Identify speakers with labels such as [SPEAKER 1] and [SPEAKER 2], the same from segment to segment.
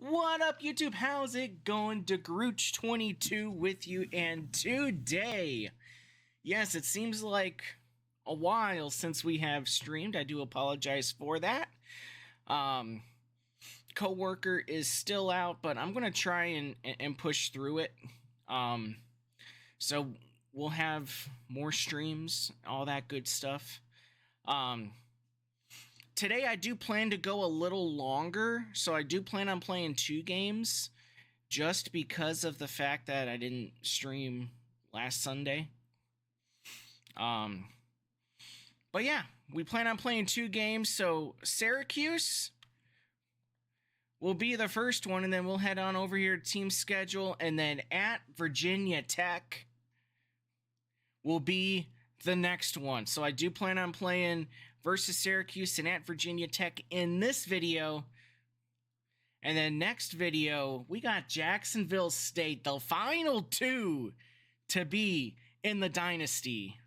[SPEAKER 1] What up, YouTube? How's it going? DeGrooch22 with you, and today, yes, it seems like a while since we have streamed. I do apologize for that. Coworker is still out, but I'm gonna try and push through it. So we'll have more streams, all that good stuff. Today I do plan to go a little longer, so I do plan on playing 2 games, just because of the fact that I didn't stream last Sunday. But yeah, we plan on playing 2 games, so Syracuse will be the first one, and then we'll head on over here to team schedule, and then at Virginia Tech will be the next one. So I do plan on playing versus Syracuse and at Virginia Tech in this video. And then next video, we got Jacksonville State, the final 2 to be in the Dynasty.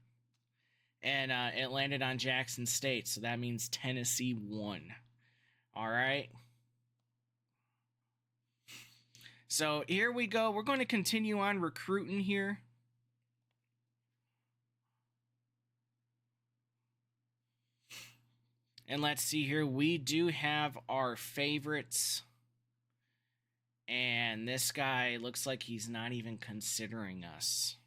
[SPEAKER 1] And it landed on Jackson State, so that means Tennessee won. All right. So here we go. We're going to continue on recruiting here. And let's see here. We do have our favorites. And this guy looks like he's not even considering us.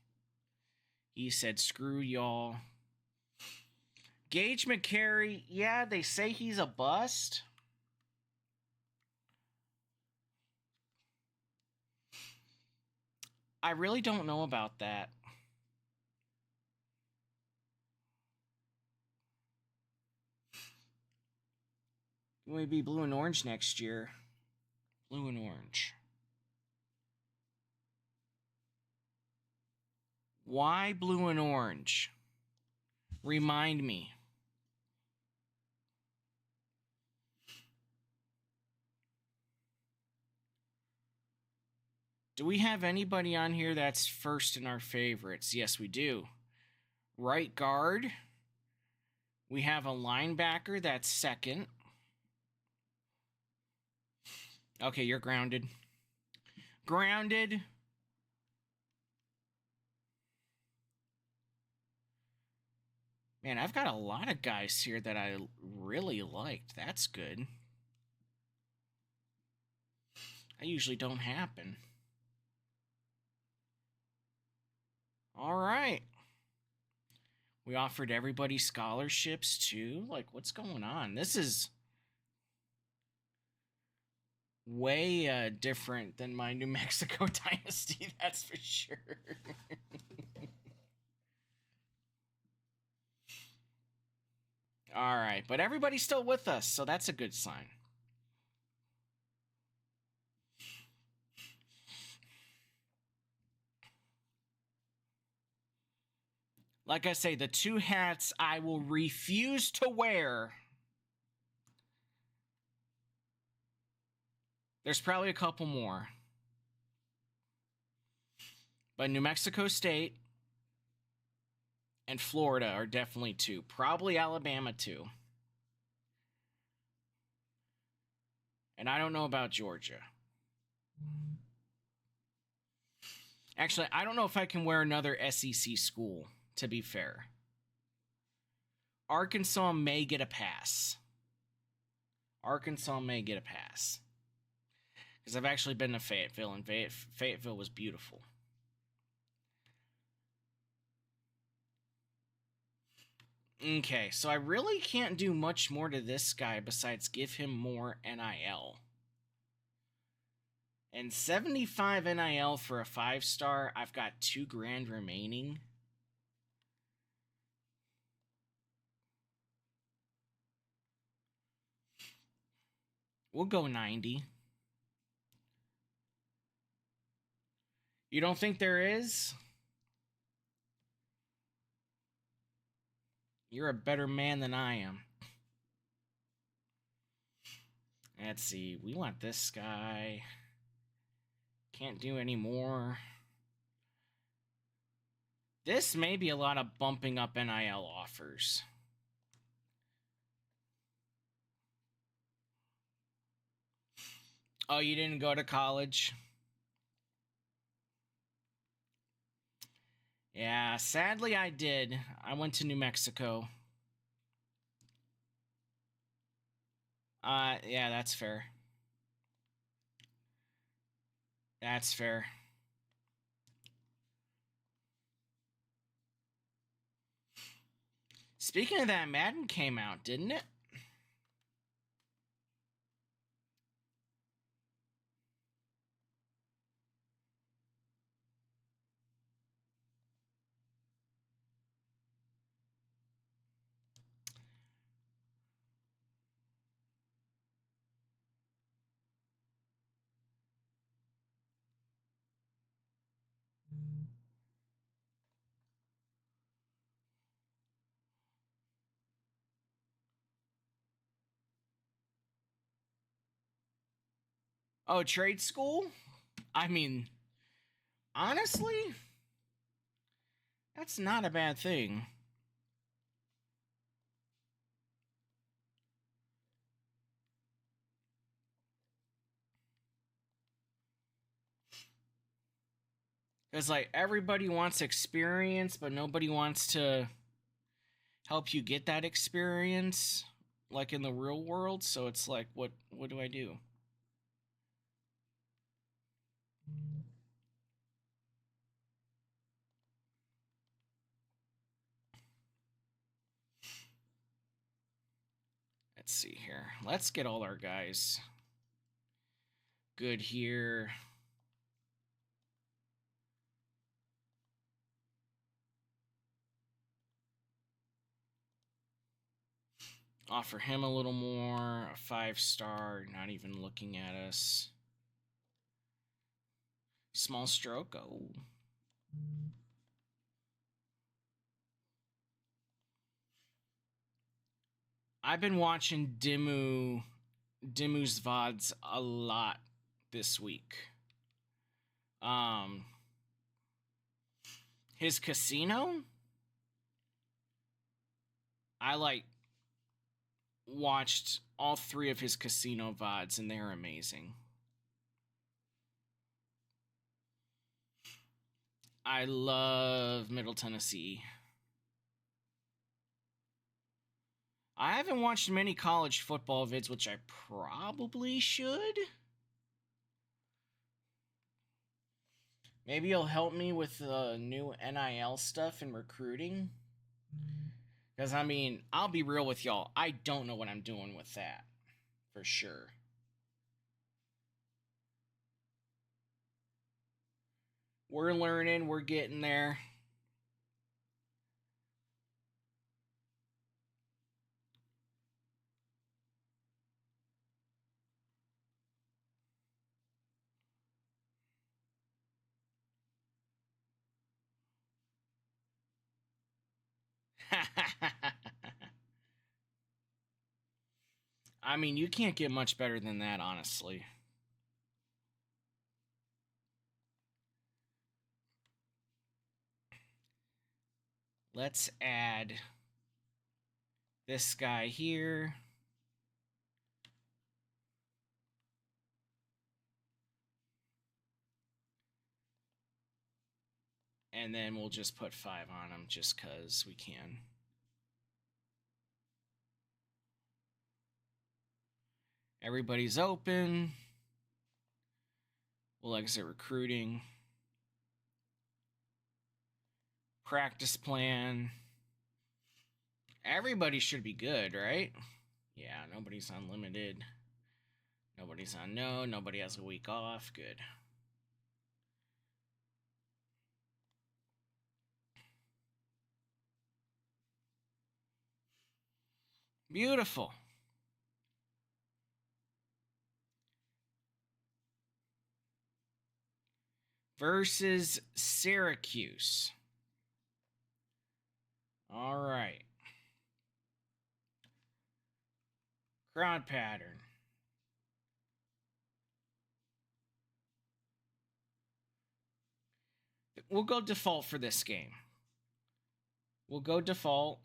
[SPEAKER 1] He said, screw y'all. Gage McCary, yeah, they say he's a bust. I really don't know about that. Will be blue and orange next year. Blue and orange. Why blue and orange? Remind me. Do we have anybody on here that's first in our favorites? Yes, we do. Right guard. We have a linebacker that's second. Okay, you're grounded. Grounded. Man, I've got a lot of guys here that I really liked. That's good. That usually don't happen. All right. We offered everybody scholarships too. Like, what's going on? This is way different than my New Mexico Dynasty, that's for sure. All right, but everybody's still with us, so that's a good sign. Like I say, the 2 hats I will refuse to wear. There's probably a couple more. But New Mexico State and Florida are definitely 2. Probably Alabama too. And I don't know about Georgia. Actually, I don't know if I can wear another SEC school, to be fair. Arkansas may get a pass. Arkansas may get a pass. Because I've actually been to Fayetteville, and Fayetteville was beautiful. Okay, so I really can't do much more to this guy besides give him more NIL. And 75 NIL for a 5-star, I've got $2,000 remaining. We'll go 90. You don't think there is? You're a better man than I am. Let's see. We want this guy. Can't do any more. This may be a lot of bumping up NIL offers. Oh, you didn't go to college? Yeah, sadly I did. I went to New Mexico. Yeah, that's fair. That's fair. Speaking of that, Madden came out, didn't it? Oh, trade school? I mean, honestly, that's not a bad thing. Because, like, everybody wants experience, but nobody wants to help you get that experience, like in the real world. So it's like, what do I do? Let's see here. Let's get all our guys good here. Offer him a little more. A 5-star, not even looking at us. Small stroke. Oh. I've been watching Dimu's VODs a lot this week. His casino, I like watched all 3 of his casino VODs and they're amazing. I love Middle Tennessee. I haven't watched many college football vids, which I probably should. Maybe he'll help me with the new NIL stuff and recruiting. Because, I mean, I'll be real with y'all. I don't know what I'm doing with that. For sure. We're learning. We're getting there. I mean, you can't get much better than that, honestly. Let's add this guy here. And then we'll just put 5 on him just because we can. Everybody's open. We'll exit recruiting. Practice plan. Everybody should be good, right? Yeah, nobody's unlimited. Nobody's on no. Nobody has a week off. Good. Beautiful. Versus Syracuse. All right. Crowd pattern. We'll go default for this game. We'll go default.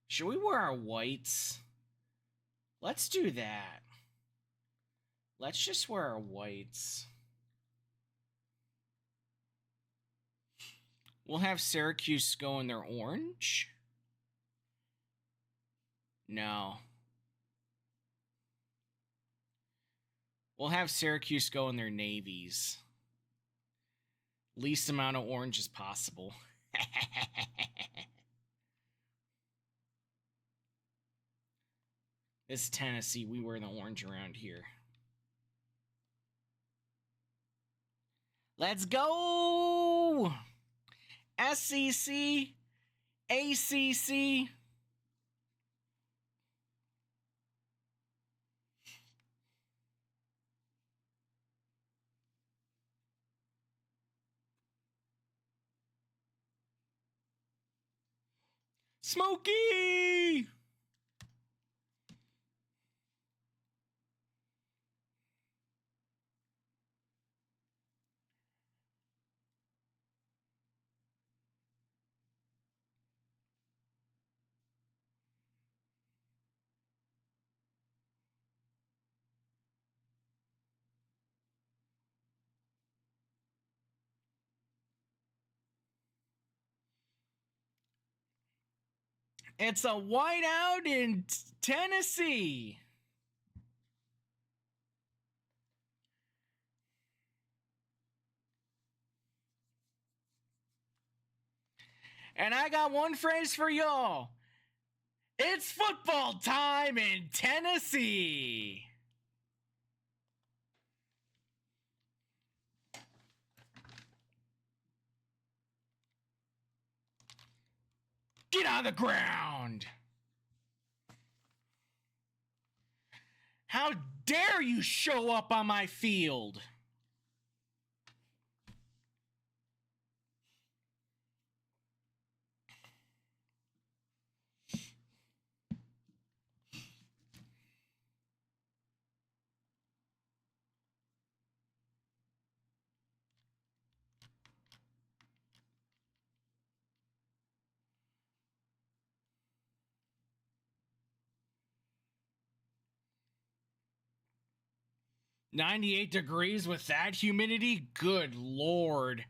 [SPEAKER 1] Should we wear our whites? Let's do that. Let's just wear our whites. We'll have Syracuse go in their orange. No. We'll have Syracuse go in their navies. Least amount of orange as possible. This is Tennessee. We wear the orange around here. Let's go! SEC, ACC. Smokey! It's a whiteout in Tennessee. And I got one phrase for y'all. It's football time in Tennessee. Get on the ground. How dare you show up on my field? $98 degrees with that humidity? Good Lord.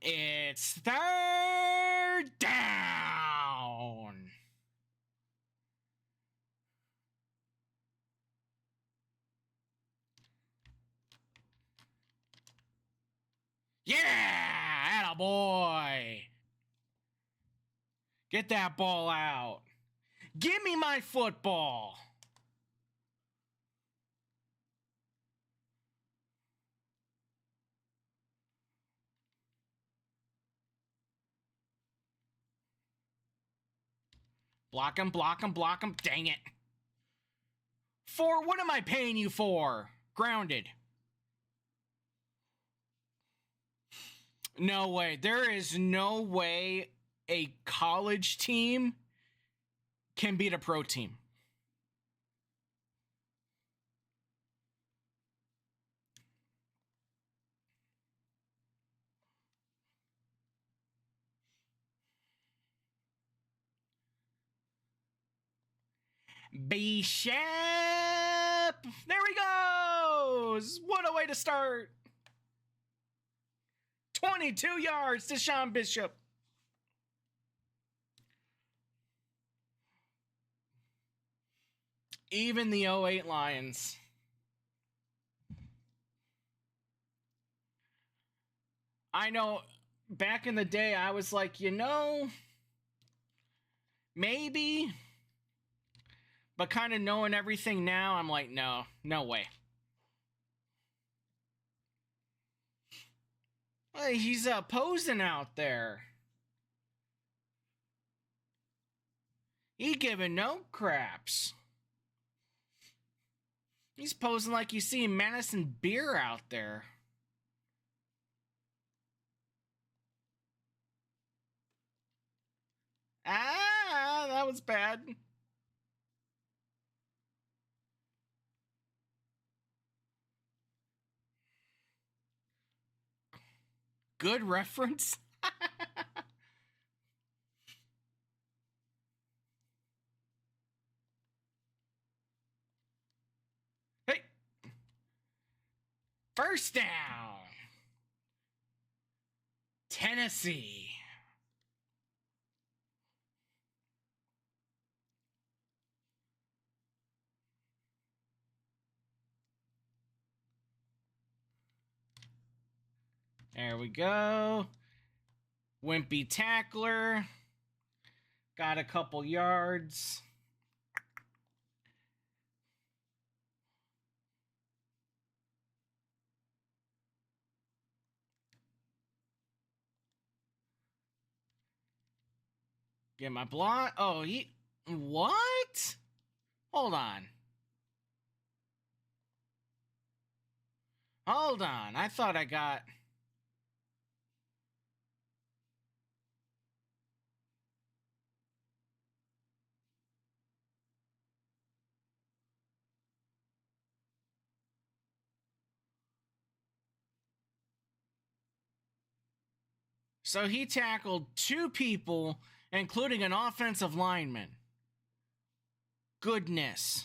[SPEAKER 1] It's third down. Yeah, attaboy. Get that ball out. Give me my football. Block him, block him, block him. Dang it. What am I paying you for? Grounded. No way. There is no way a college team can beat a pro team. Bishop! There he goes! What a way to start! 22 yards to Sean Bishop. Even the 08 Lions. I know back in the day, I was like, maybe. But kind of knowing everything now, I'm like, no way. Well, he's posing out there. He giving no craps. He's posing like you see Madison Beer out there. Ah, that was bad. good reference. Hey, first down. Tennessee. There we go. Wimpy tackler. Got a couple yards. Get my block. Oh, he. What? Hold on. Hold on. I thought I got. So he tackled two people, including an offensive lineman. Goodness.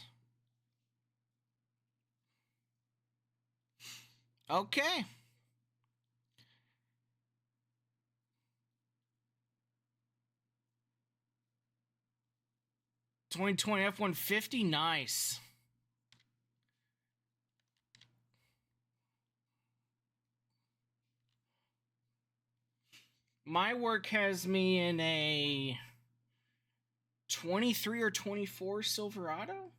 [SPEAKER 1] Okay. (2020) F-150, nice. My work has me in a 23 or 24 Silverado.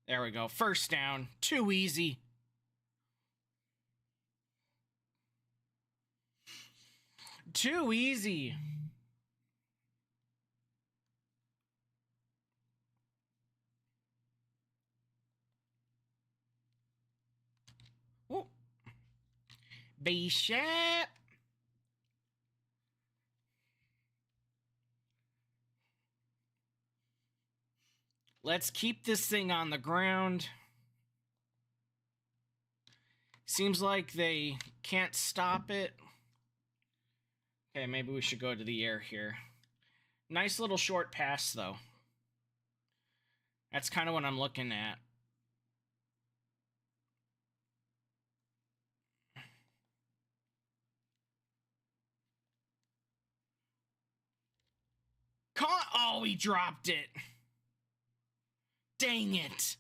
[SPEAKER 1] There we go. First down. Too easy. Too easy. Whoa. Bishop. Let's keep this thing on the ground. Seems like they can't stop it. Okay, maybe we should go to the air here. Nice little short pass, though. That's kind of what I'm looking at. Oh, he dropped it. Dang it.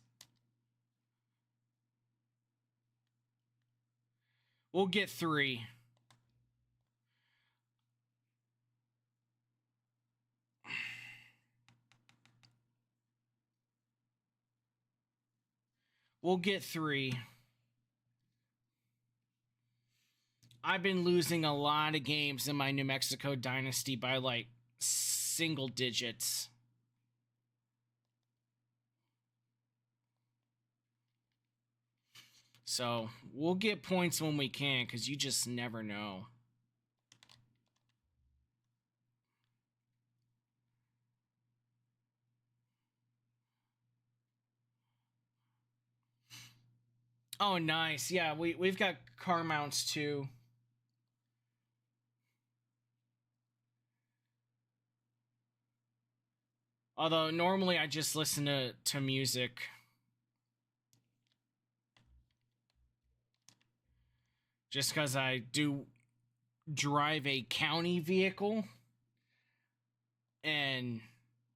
[SPEAKER 1] We'll get 3. We'll get 3. I've been losing a lot of games in my New Mexico Dynasty by like single digits. So we'll get points when we can, because you just never know. Oh, nice. Yeah, we've got car mounts too. Although normally I just listen to music. Just because I do drive a county vehicle. And,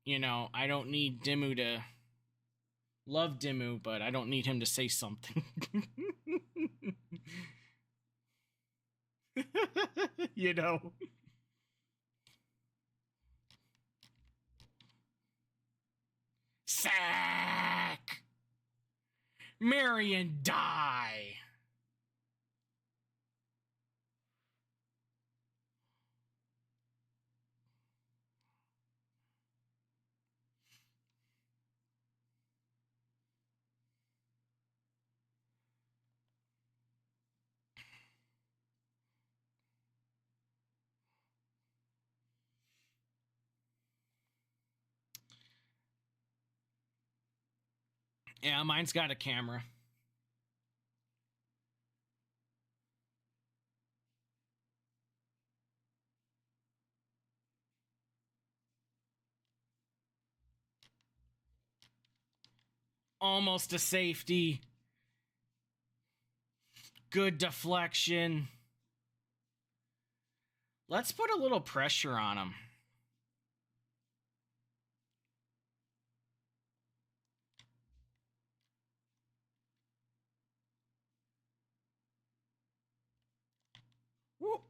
[SPEAKER 1] you know, I don't need Dimmu to... Love Dimmu, but I don't need him to say something. You know? Sack! Marion, die! Yeah, mine's got a camera. Almost a safety. Good deflection. Let's put a little pressure on him. Whoop.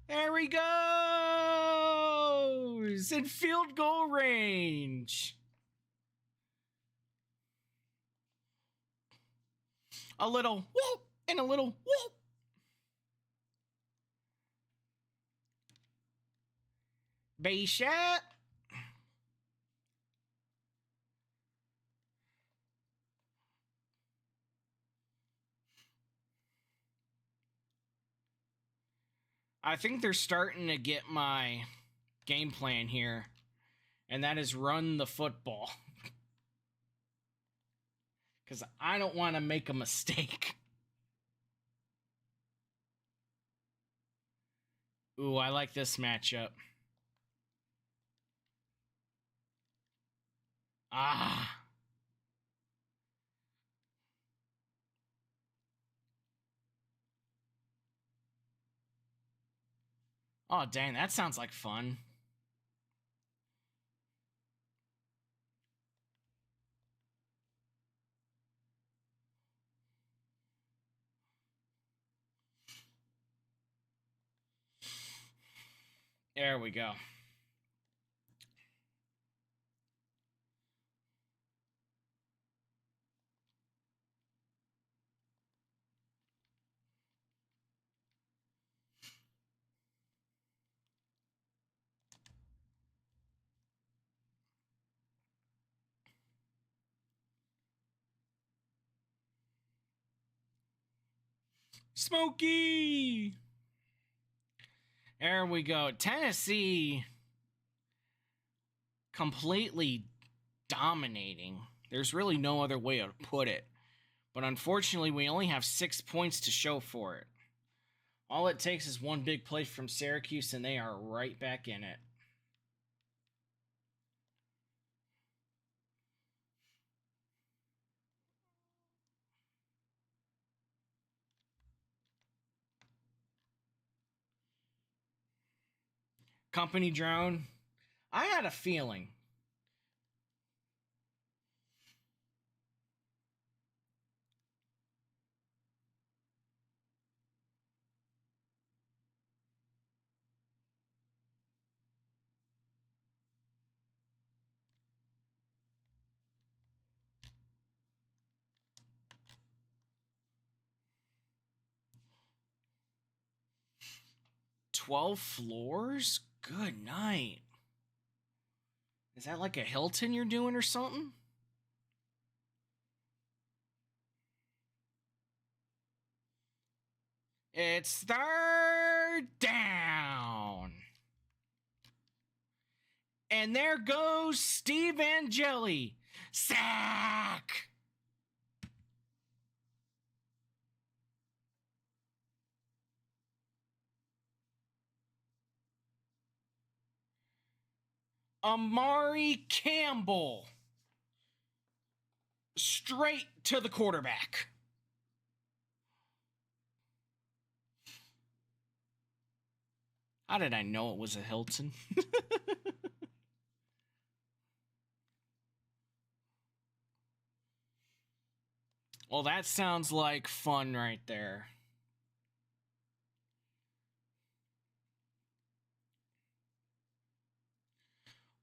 [SPEAKER 1] There he goes! In field goal range. A little whoop and a little whoop. Base shot. I think they're starting to get my game plan here, and that is run the football. Because I don't want to make a mistake. Ooh, I like this matchup. Ah. Oh, dang, that sounds like fun. There we go. Smokey! There we go. Tennessee completely dominating. There's really no other way to put it. But unfortunately, we only have 6 points to show for it. All it takes is one big play from Syracuse, and they are right back in it. Company drone. I had a feeling. $12 floors? Good night. Is that like a Hilton you're doing or something? It's third down. And there goes Steve Angeli. Sack! Amari Campbell. Straight to the quarterback. How did I know it was a Hilton? Well, that sounds like fun right there.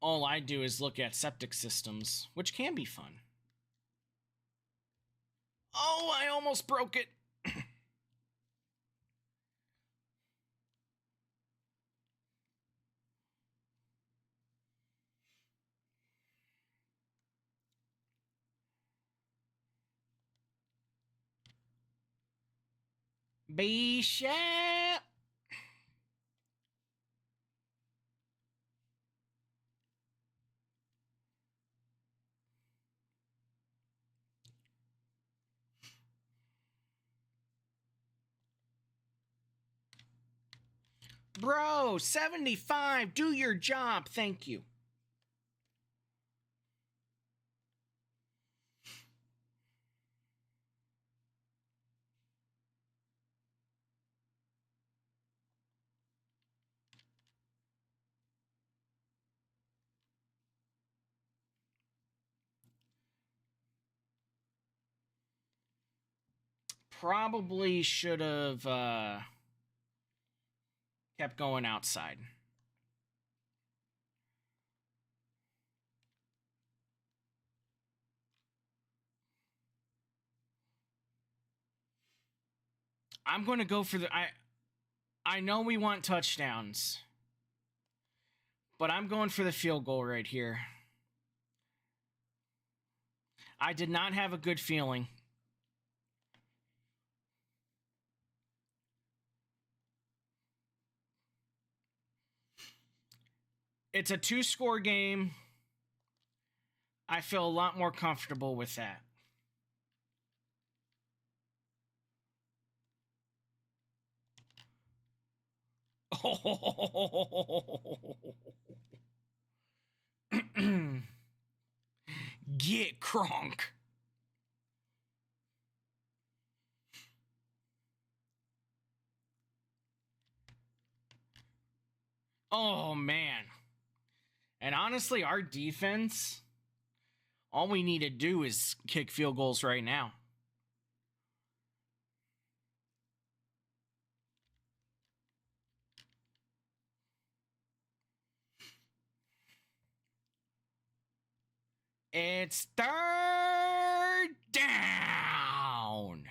[SPEAKER 1] All I do is look at septic systems, which can be fun. Oh, I almost broke it. Bishop. Bro, 75. Do your job. Thank you. Probably should have kept going outside. I'm going to go for the I know we want touchdowns, but I'm going for the field goal right here. I did not have a good feeling. It's a 2-score game. I feel a lot more comfortable with that. Get crunk. Oh, man. And honestly, our defense, all we need to do is kick field goals right now. It's third down.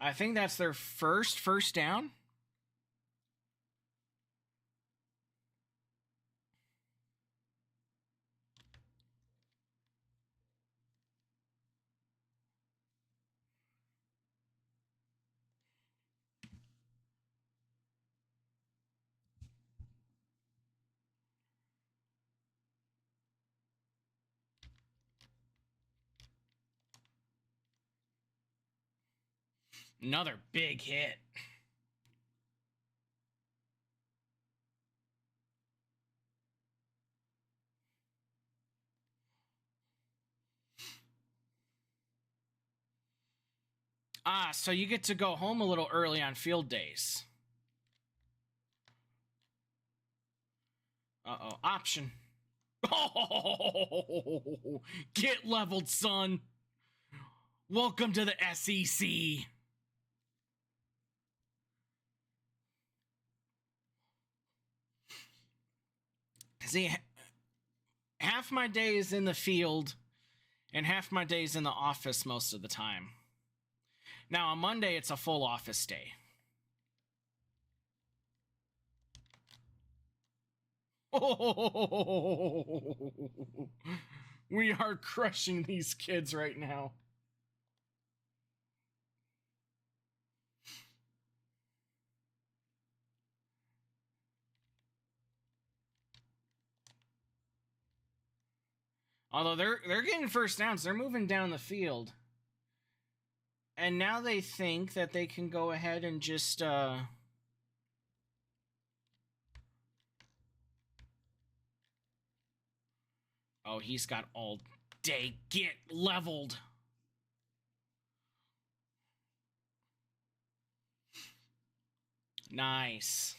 [SPEAKER 1] I think that's their first down. Another big hit. So you get to go home a little early on field days. Uh-oh. Option. Oh, get leveled, son. Welcome to the SEC. See, half my day is in the field and half my day is in the office most of the time. Now, on Monday, it's a full office day. Oh, we are crushing these kids right now. Although they're getting first downs, they're moving down the field. And now they think that they can go ahead and just oh, he's got all day. Get leveled. Nice.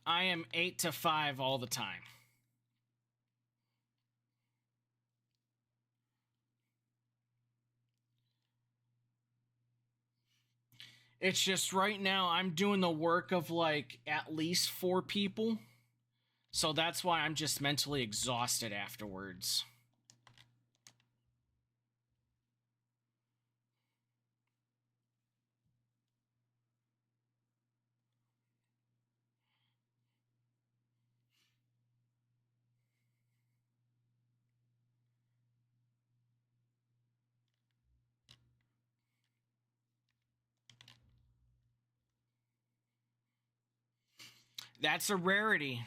[SPEAKER 1] I am 8-5 all the time. It's just right now I'm doing the work of like at least 4 people. So that's why I'm just mentally exhausted afterwards. That's a rarity.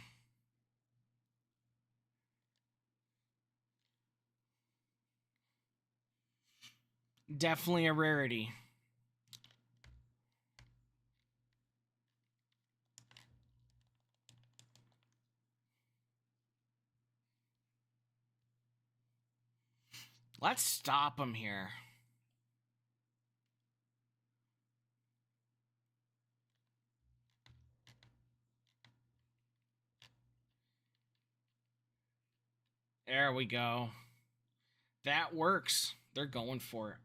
[SPEAKER 1] Definitely a rarity. Let's stop him here. There we go. That works. They're going for it.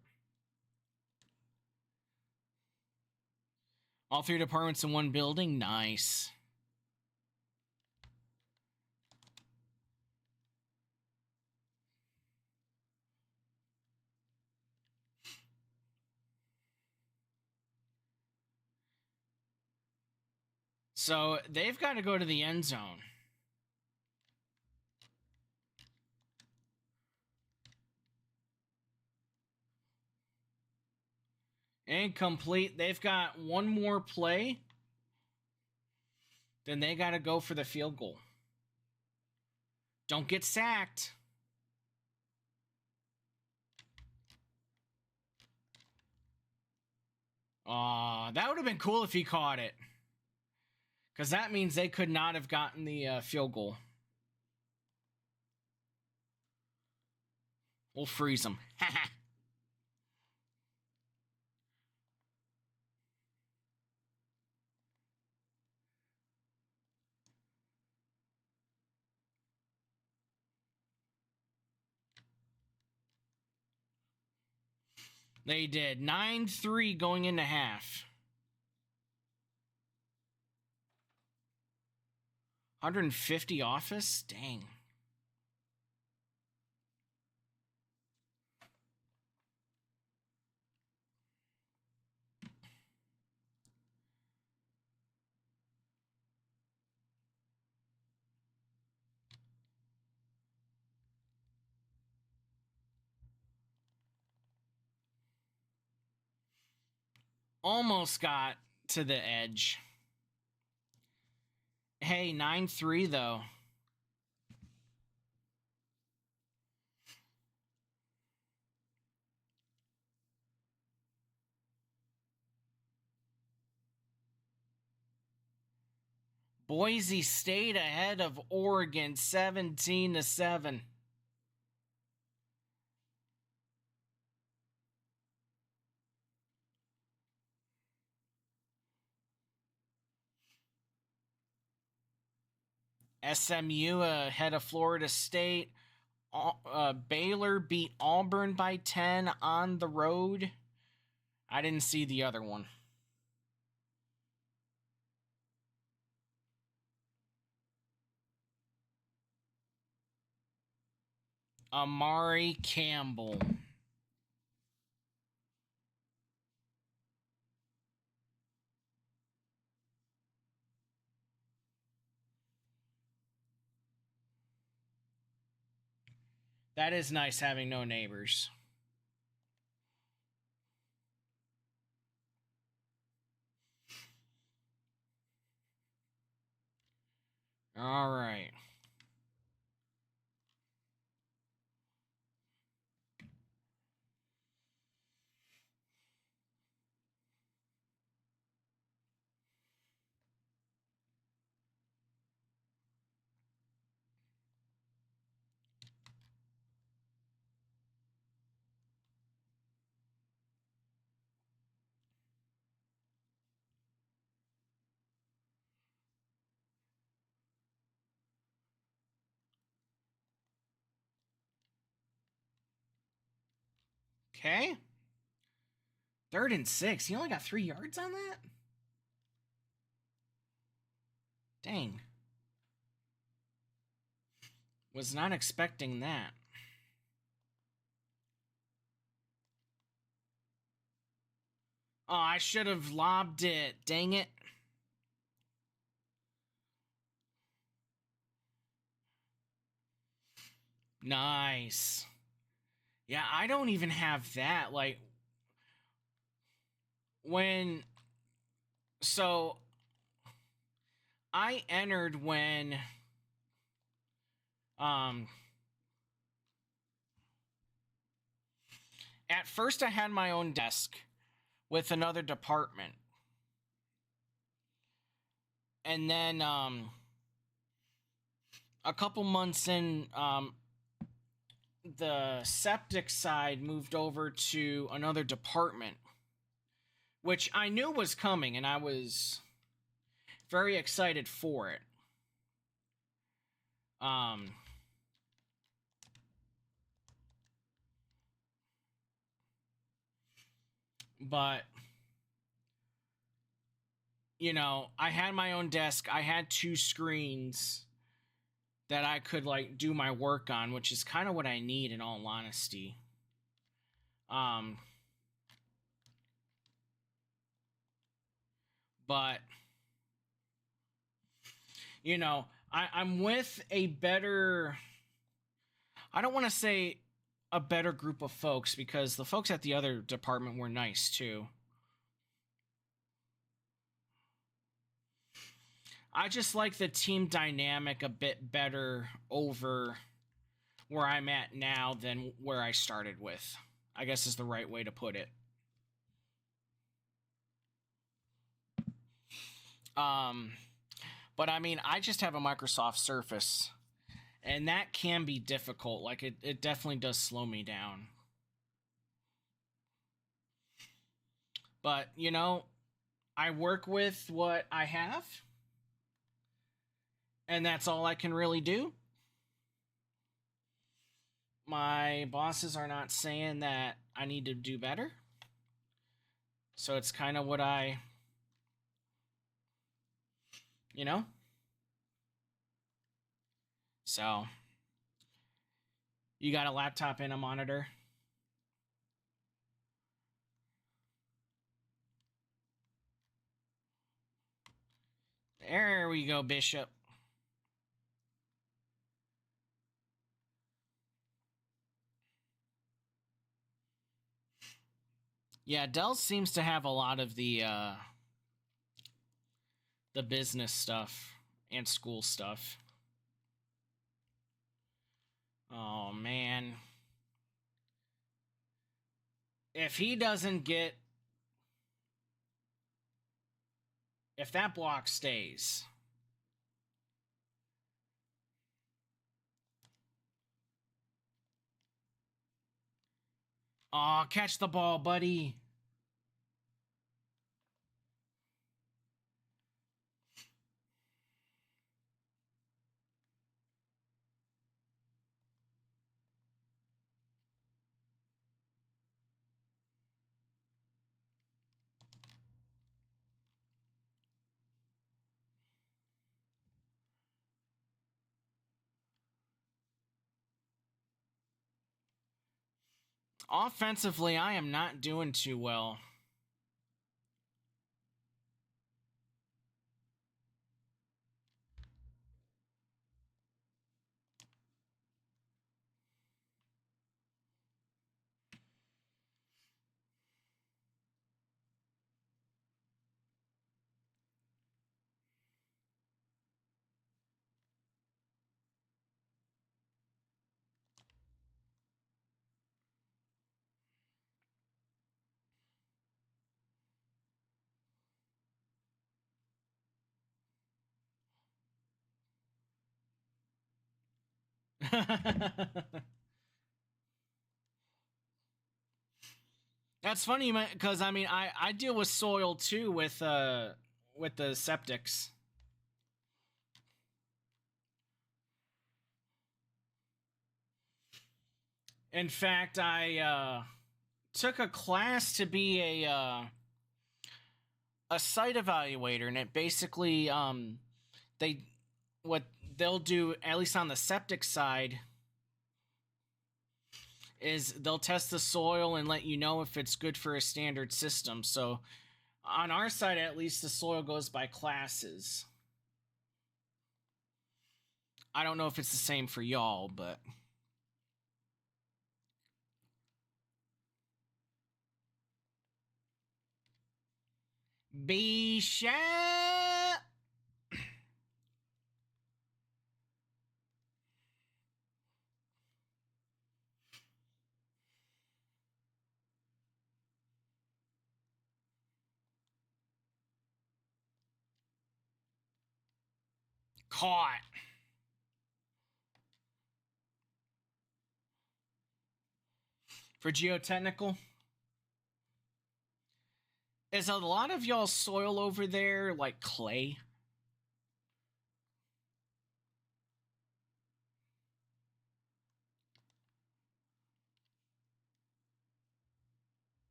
[SPEAKER 1] All 3 departments in one building? Nice. So they've got to go to the end zone. Incomplete. They've got one more play. Then they got to go for the field goal. Don't get sacked. That would have been cool if he caught it. Because that means they could not have gotten the field goal. We'll freeze them. They did. 9-3 going into half. 150 office? Dang. Almost got to the edge. Hey, 9-3 though. Boise State ahead of Oregon 17-7. SMU ahead of Florida State. Baylor beat Auburn by 10 on the road. I didn't see the other one. Amari Campbell. That is nice having no neighbors. All right. Okay. 3rd and 6. He only got 3 yards on that? Dang. Was not expecting that. Oh, I should have lobbed it. Dang it. Nice. Yeah, I don't even have that. Like, so I entered when um at first I had my own desk with another department. And then a couple months in, the septic side moved over to another department, which I knew was coming, and I was very excited for it. Um, but you know, I had my own desk. I had two screens that I could like do my work on, which is kind of what I need in all honesty. Um, but you know, I'm with a better. I don't want to say a better group of folks because the folks at the other department were nice too. I just like the team dynamic a bit better over where I'm at now than where I started with. I guess is the right way to put it. Um, but I mean, I just have a Microsoft Surface, and that can be difficult. Like, it definitely does slow me down. But, you know, I work with what I have, and that's all I can really do. My bosses are not saying that I need to do better. So it's kind of what I, you know? So, you got a laptop and a monitor? There we go, Bishop. Yeah, Dell seems to have a lot of the business stuff and school stuff. Oh man. If he doesn't get if that block stays. Oh, catch the ball, buddy. Offensively, I am not doing too well. That's funny because I mean I deal with soil too with the septics. In fact, I took a class to be a site evaluator, and it basically they what they'll do at least on the septic side is they'll test the soil and let you know if it's good for a standard system. So on our side, at least, the soil goes by classes. I don't know if it's the same for y'all, but Bishop. Caught. For geotechnical. Is a lot of y'all's soil over there like clay?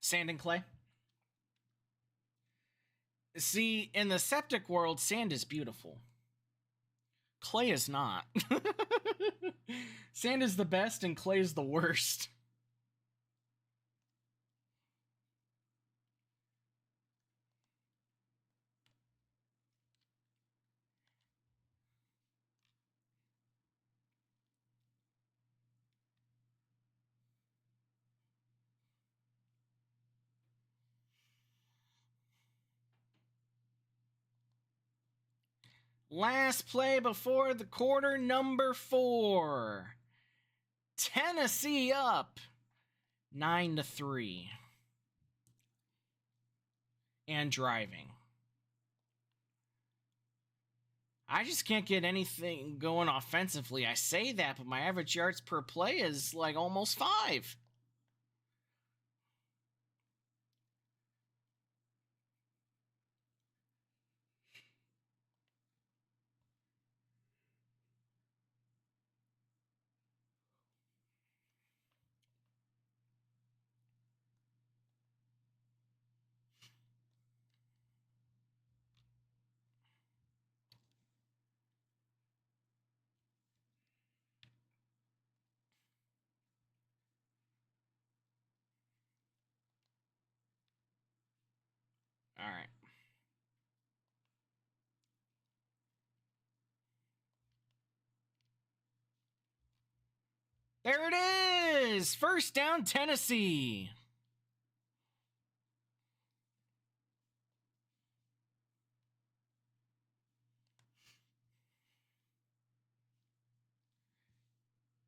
[SPEAKER 1] Sand and clay? See, in the septic world, sand is beautiful. Clay is not. Sand is the best and clay is the worst. Last play before the quarter, number 4. Tennessee up 9-3. And driving. I just can't get anything going offensively. I say that, but my average yards per play is like almost 5. All right. There it is! First down, Tennessee.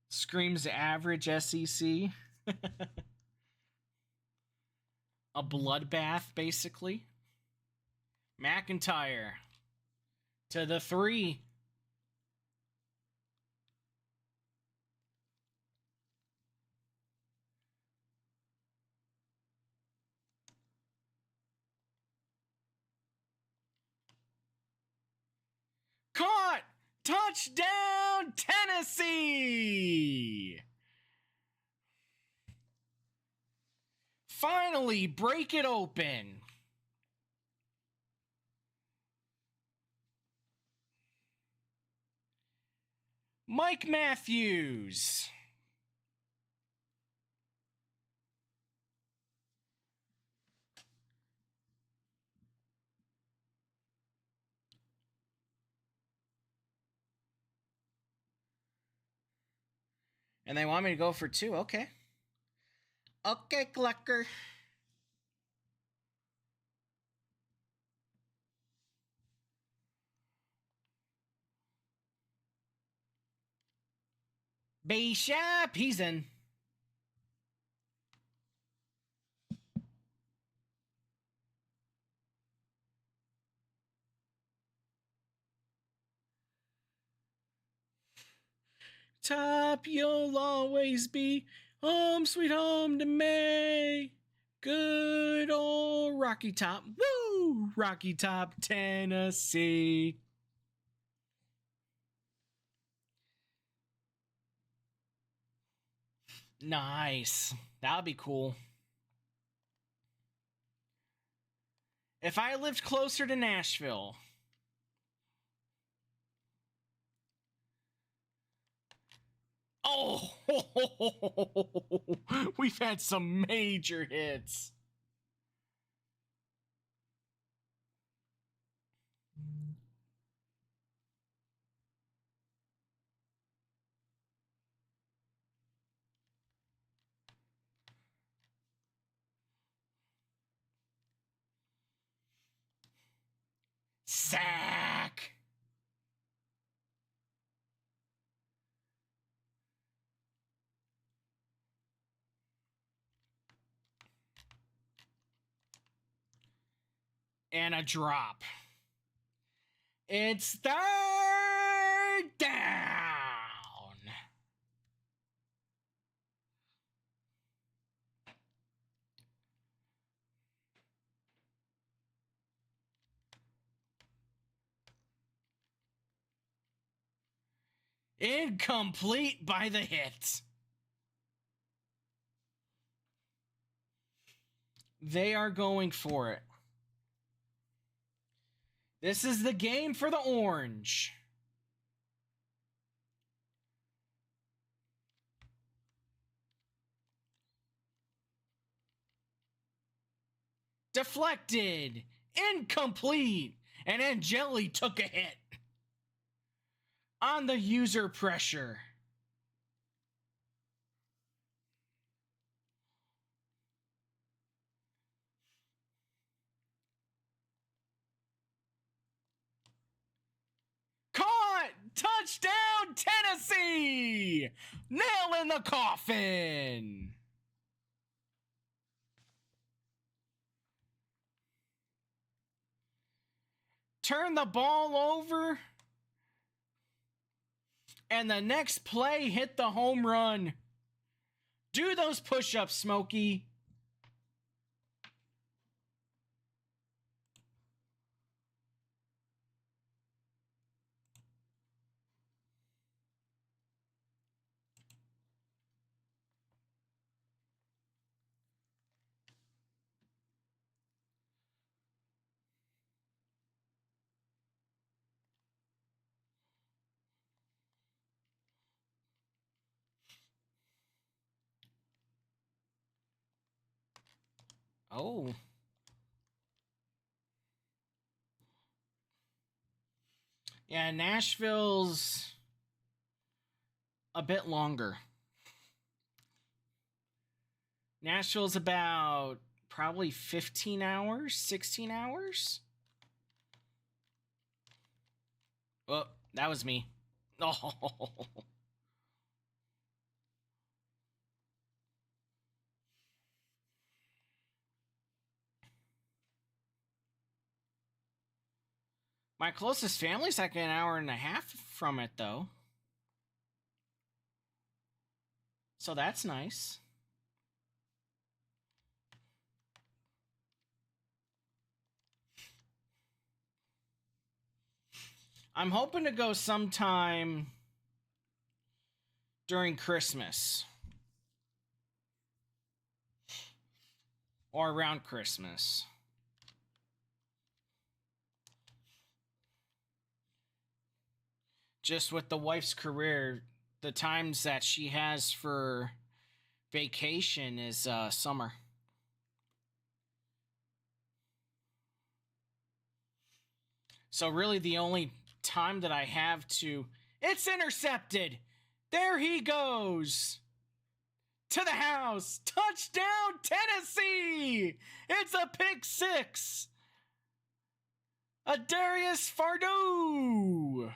[SPEAKER 1] Screams average SEC. A bloodbath, basically. McIntyre to the 3. Caught! Touchdown, Tennessee! Finally, break it open. Mike Matthews. And they want me to go for 2. Okay. Okay, Clucker. Bishop, he's in. Top, you'll always be home, sweet home to me. Good old Rocky Top. Woo! Rocky Top, Tennessee. Nice. That'll be cool. If I lived closer to Nashville. Oh, we've had some major hits. Sack. And a drop. It's third down. Incomplete by the hit. They are going for it. This is the game for the orange. Deflected. Incomplete. And Angeli took a hit. On the user pressure. Caught! Touchdown, Tennessee! Nail in the coffin! Turn the ball over. And the next play, hit the home run. Do those push-ups, Smokey. Oh. Yeah, Nashville's a bit longer. Nashville's about probably 15 hours, 16 hours. Oh, that was me. Oh. My closest family's like an hour and a half from it, though. So that's nice. I'm hoping to go sometime during Christmas. Or around Christmas. Just with the wife's career, the times that she has for vacation is summer. So really the only time that I have to... It's intercepted! There he goes! To the house! Touchdown, Tennessee! It's a pick six! A Darius Fardeau!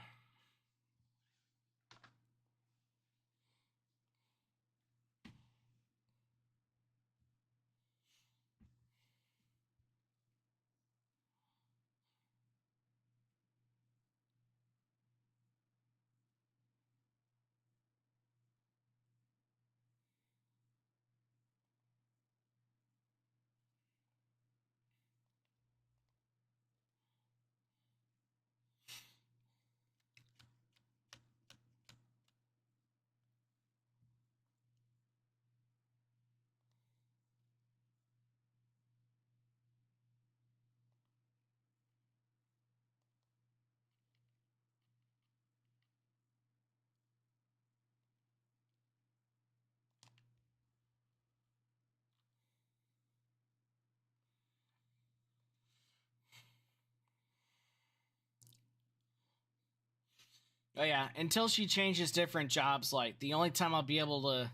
[SPEAKER 1] Oh yeah, until she changes different jobs, like the only time I'll be able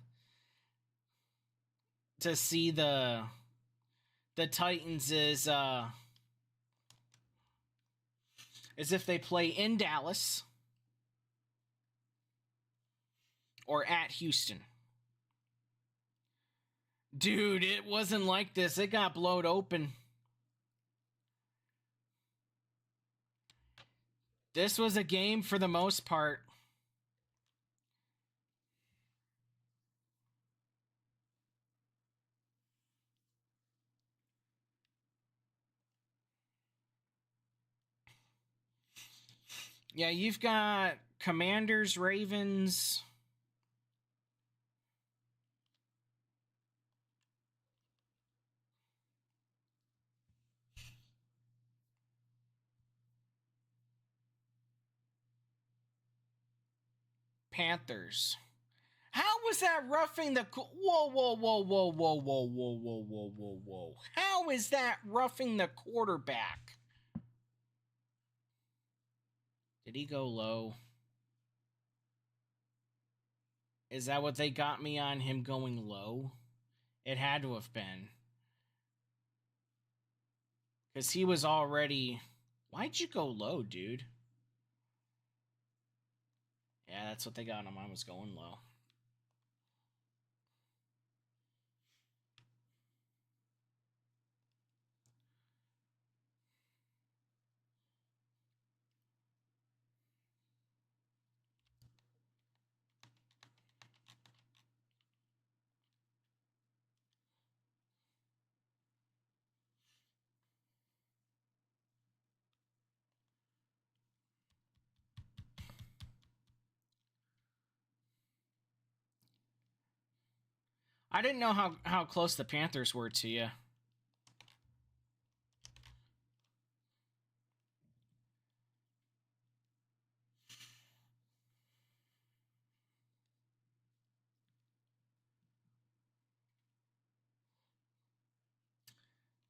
[SPEAKER 1] to see the Titans is if they play in Dallas or at Houston. Dude, it wasn't like this. It got blowed open. This was a game for the most part. Yeah, you've got Commanders, Ravens. Panthers. How was that roughing the... Whoa, whoa, whoa, whoa, whoa, whoa, whoa, whoa, whoa, whoa, whoa. How is that roughing the quarterback? Did he go low? Is that what they got me on him going low? It had to have been. Because he was already... Why'd you go low, dude? Yeah, that's what they got him. I was going low. I didn't know how close the Panthers were to you.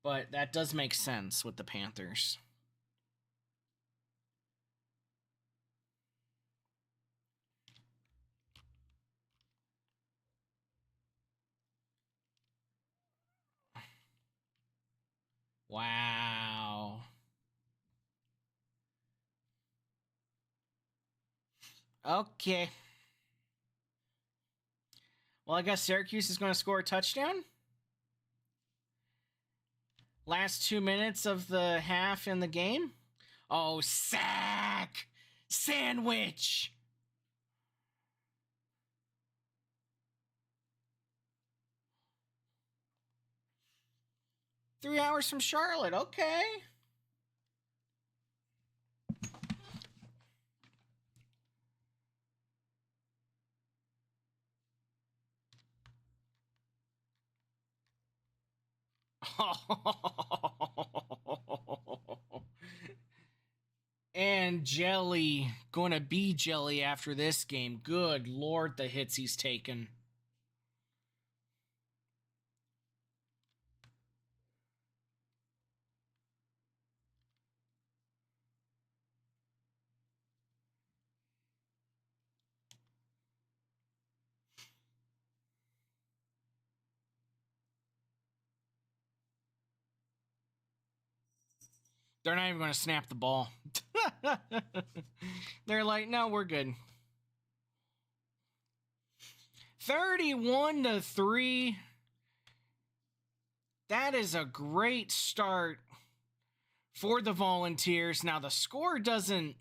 [SPEAKER 1] But that does make sense with the Panthers. Wow. Okay. Well, I guess Syracuse is going to score a touchdown. Last 2 minutes of the half in the game. Oh, sack! Sandwich! Three hours from Charlotte. Okay. And Jelly. Gonna be Jelly after this game. Good Lord, the hits he's taken. They're not even going to snap the ball. They're like, no, we're good. 31-3. That is a great start for the Volunteers. Now, the score doesn't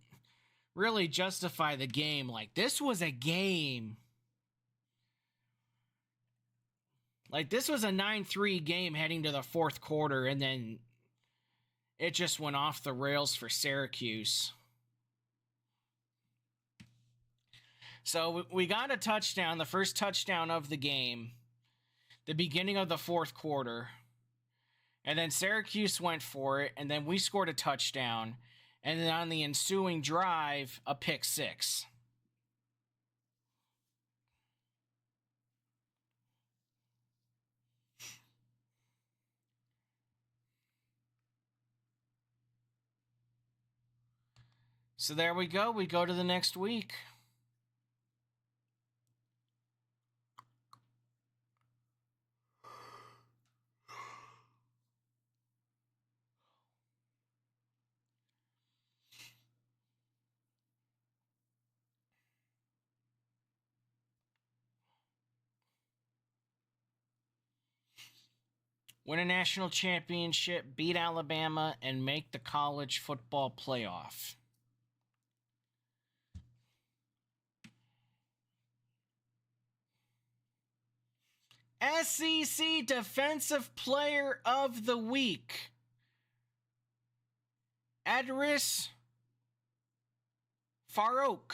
[SPEAKER 1] really justify the game. Like, this was a game. Like, this was a 9-3 game heading to the fourth quarter, and then it just went off the rails for Syracuse. So we got a touchdown, the first touchdown of the game, the beginning of the fourth quarter. And then Syracuse went for it, and then we scored a touchdown. And then on the ensuing drive, a pick six. So there we go. We go to the next week. Win a national championship, beat Alabama, and make the college football playoff. SEC Defensive Player of the Week, Adris Farouk.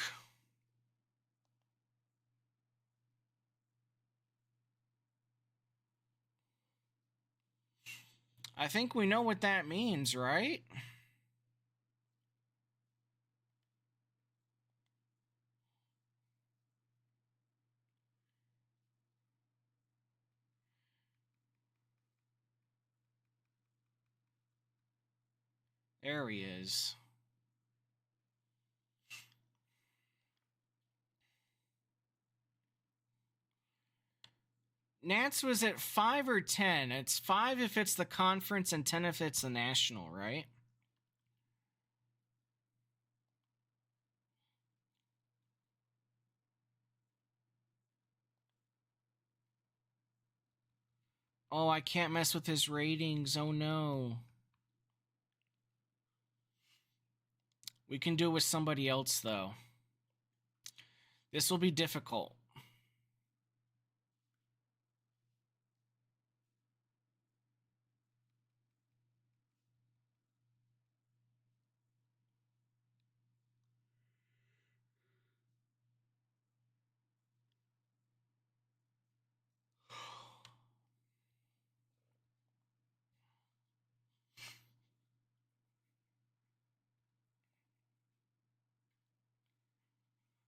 [SPEAKER 1] I think we know what that means, right? There he is. Nats was at 5 or 10. It's 5 if it's the conference and 10 if it's the national, right? Oh, I can't mess with his ratings. Oh no. We can do it with somebody else, though. This will be difficult.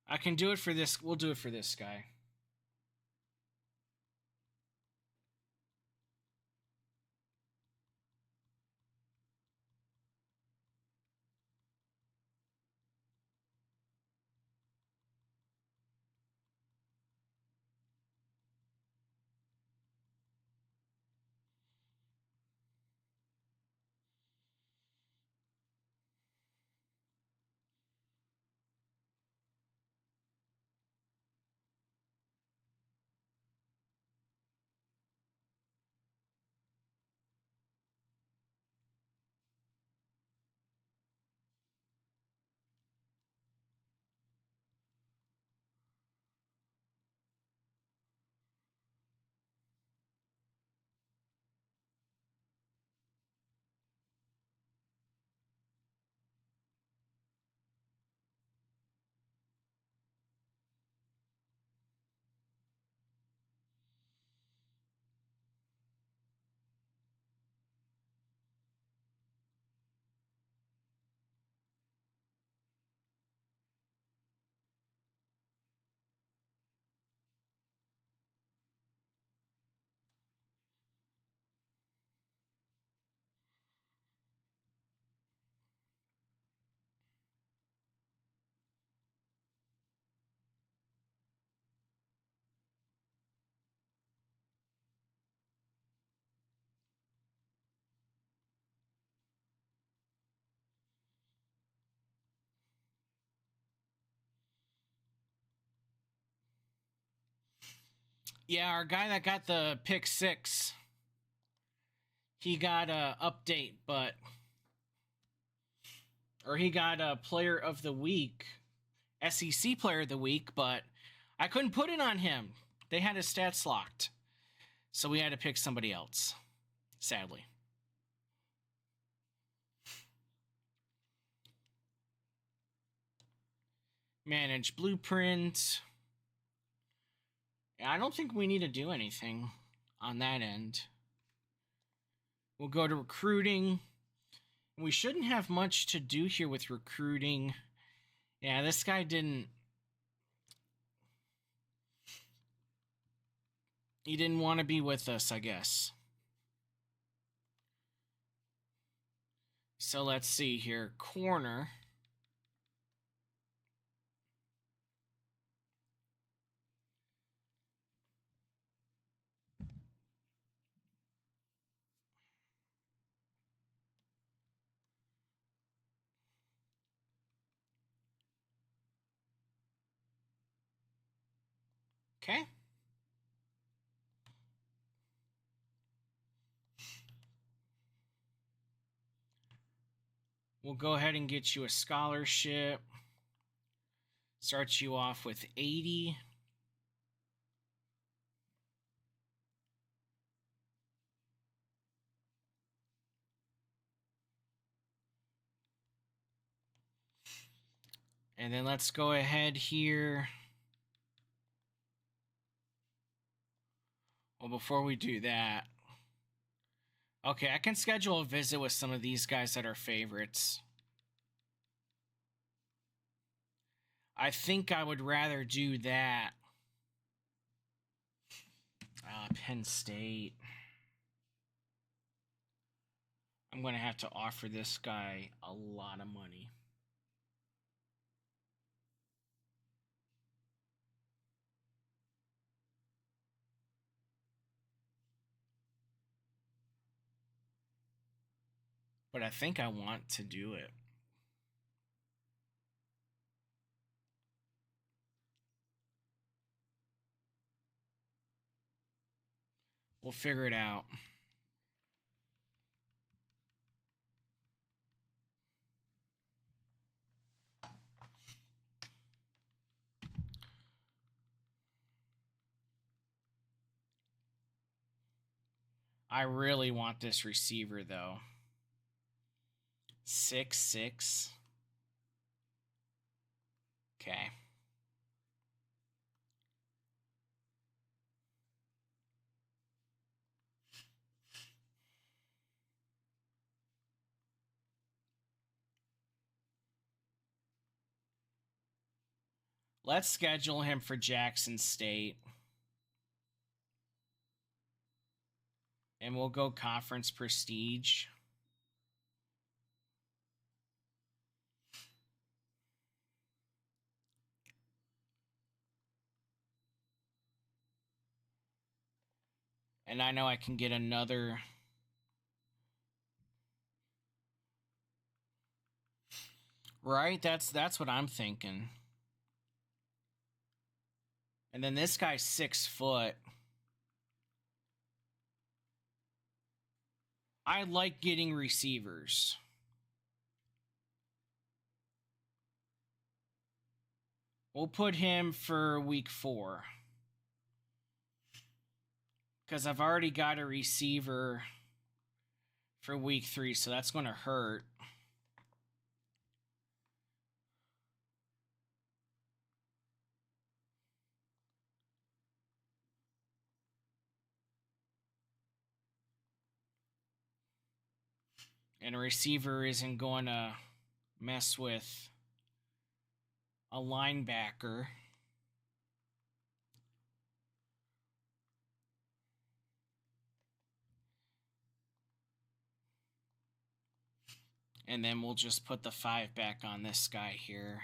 [SPEAKER 1] I can do it for this. We'll do it for this guy. Yeah, our guy that got the pick 6, he got a update, or he got a player of the week, SEC player of the week, but I couldn't put it on him. They had his stats locked. So we had to pick somebody else, sadly. Manage blueprint. I don't think we need to do anything on that end. We'll go to recruiting. We shouldn't have much to do here with recruiting. Yeah, this guy didn't... He didn't want to be with us, I guess. So let's see here. Corner. Okay. We'll go ahead and get you a scholarship. Starts you off with 80. And then let's go ahead here. Well, before we do that, okay, I can schedule a visit with some of these guys that are favorites. I think I would rather do that. Penn State. I'm going to have to offer this guy a lot of money. But I think I want to do it. We'll figure it out. I really want this receiver, though. 6'6". Okay. Let's schedule him for Jackson State. And we'll go conference prestige. And I know I can get another. Right? That's what I'm thinking. And then this guy's 6 foot. I like getting receivers. We'll put him for week 4. Because I've already got a receiver for week 3, so that's going to hurt. And a receiver isn't going to mess with a linebacker. And then we'll just put the 5 back on this guy here.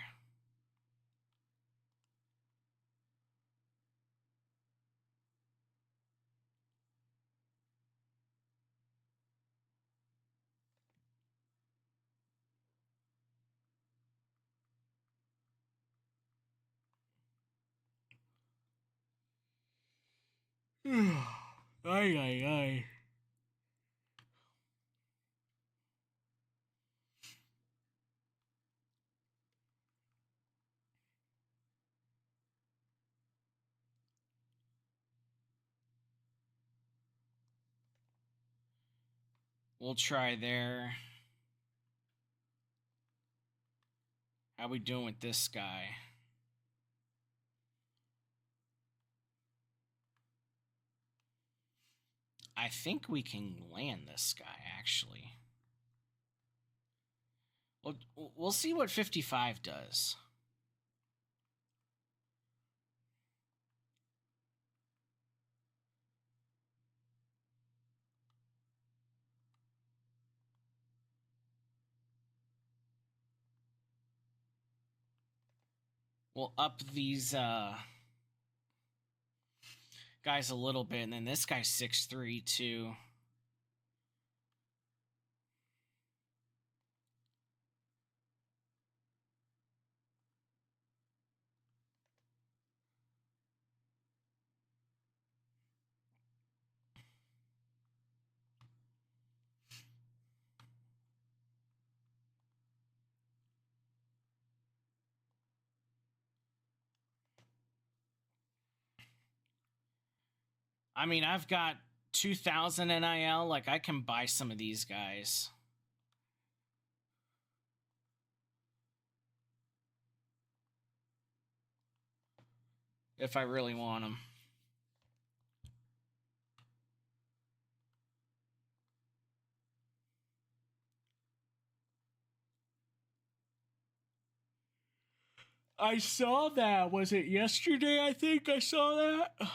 [SPEAKER 1] Ay. We'll try there. How we doing with this guy? I think we can land this guy, actually. We'll see what 55 does. We'll up these guys a little bit, and then this guy's 6'3", too. I mean, I've got 2,000 NIL. Like, I can buy some of these guys. if I really want them. I saw that. Was it yesterday? I think I saw that.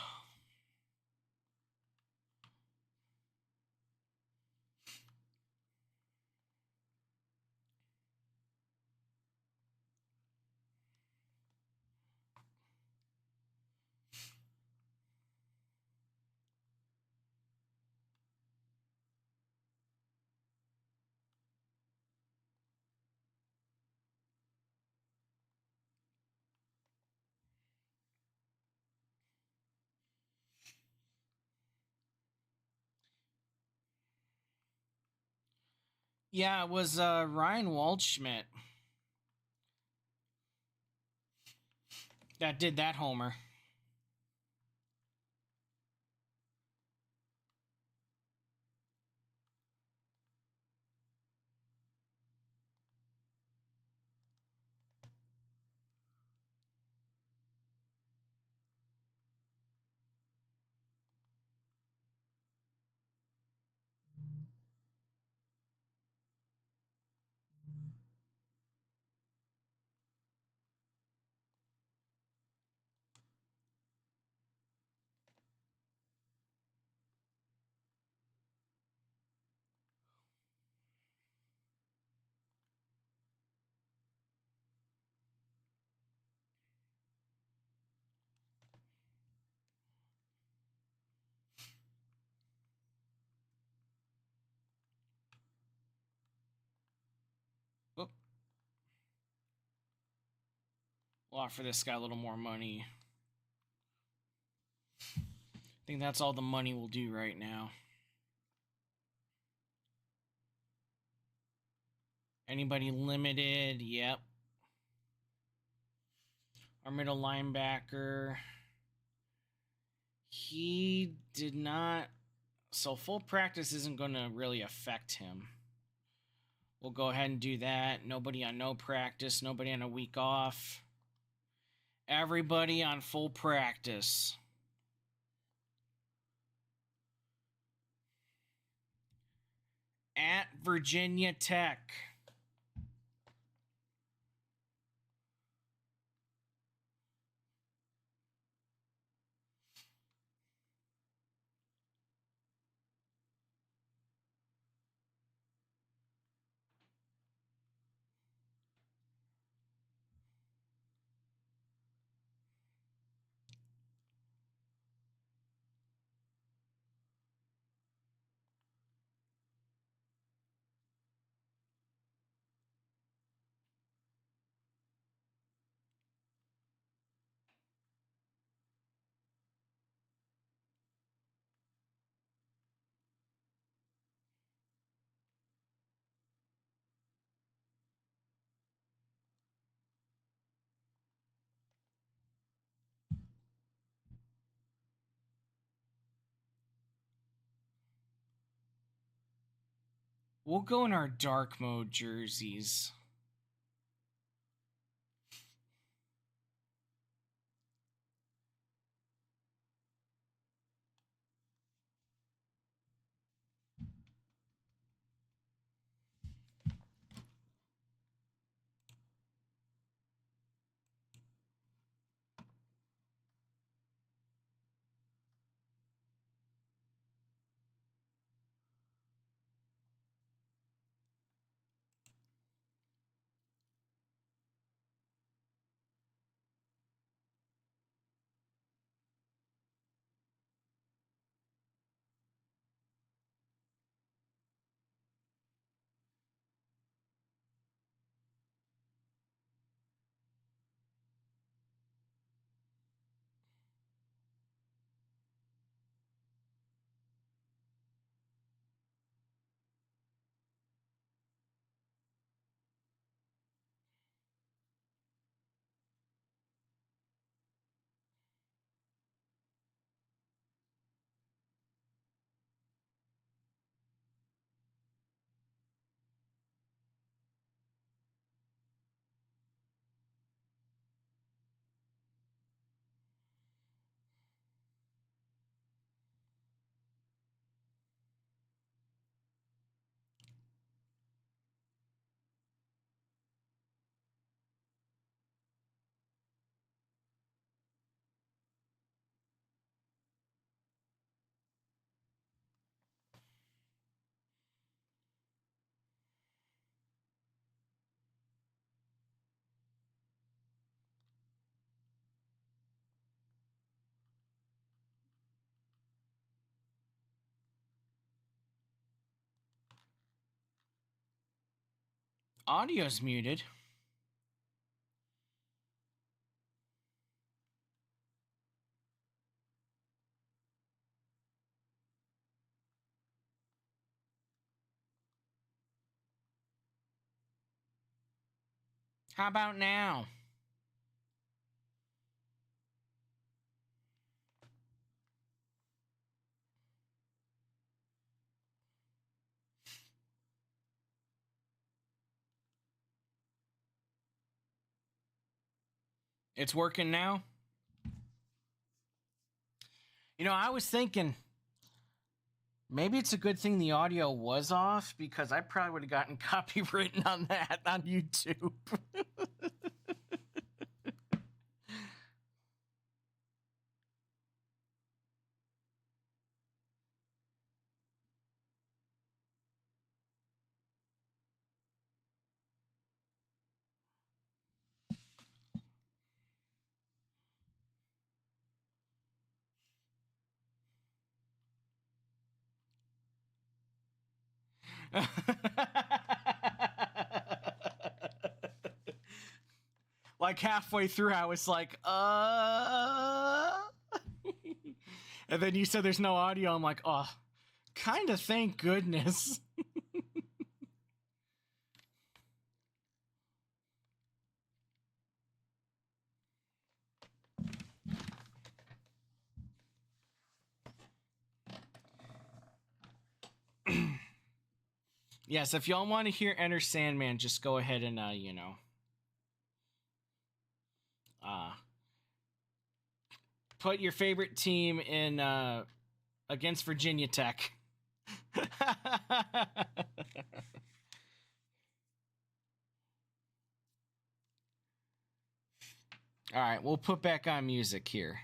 [SPEAKER 1] Yeah, it was Ryan Waldschmidt that did that homer. Oop. We'll offer this guy a little more money. I think that's all the money we'll do right now. Anybody limited? Yep. Our middle linebacker. He did not. So full practice isn't going to really affect him. We'll go ahead and do that. Nobody on no practice. Nobody on a week off. Everybody on full practice. At Virginia Tech. We'll go in our dark mode jerseys. Audio's muted. How about now? It's working now? You know, I was thinking maybe it's a good thing the audio was off because I probably would have gotten copywritten on that on YouTube. Like halfway through, I was like, and then you said there's no audio. I'm like, oh, kind of thank goodness. Yes, if y'all want to hear Enter Sandman, just go ahead and, put your favorite team in, against Virginia Tech. All right, we'll put back on music here.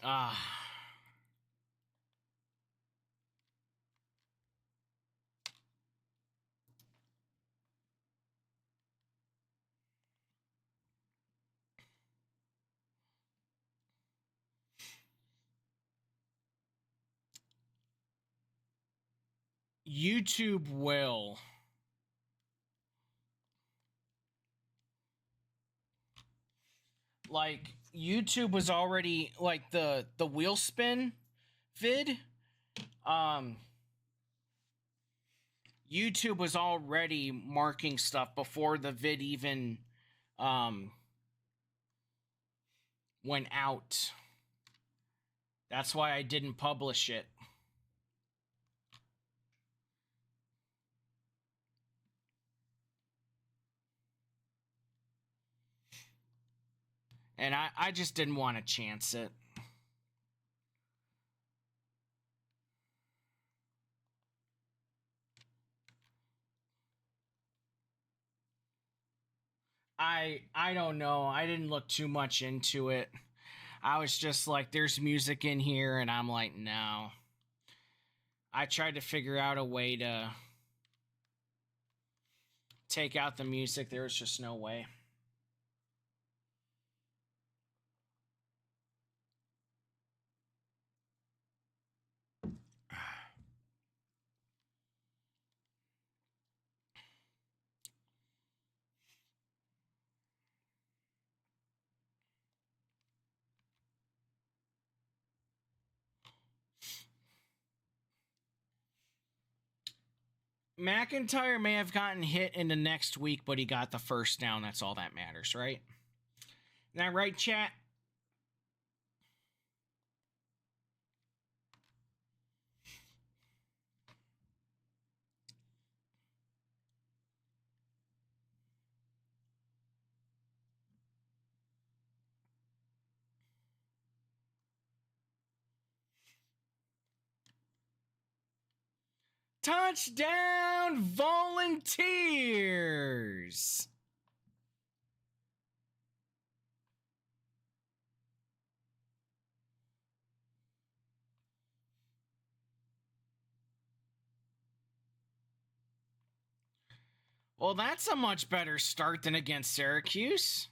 [SPEAKER 1] Ah. YouTube will. Like, YouTube was already, like, the wheel spin vid, YouTube was already marking stuff before the vid even, went out. That's why I didn't publish it. And I just didn't want to chance it. I don't know. I didn't look too much into it. I was just like, there's music in here, and I'm like, no. I tried to figure out a way to take out the music. There was just no way. McIntyre may have gotten hit in the next week, but he got the first down. That's all that matters, right? Isn't that right, chat? Touchdown Volunteers! Well, that's a much better start than against Syracuse.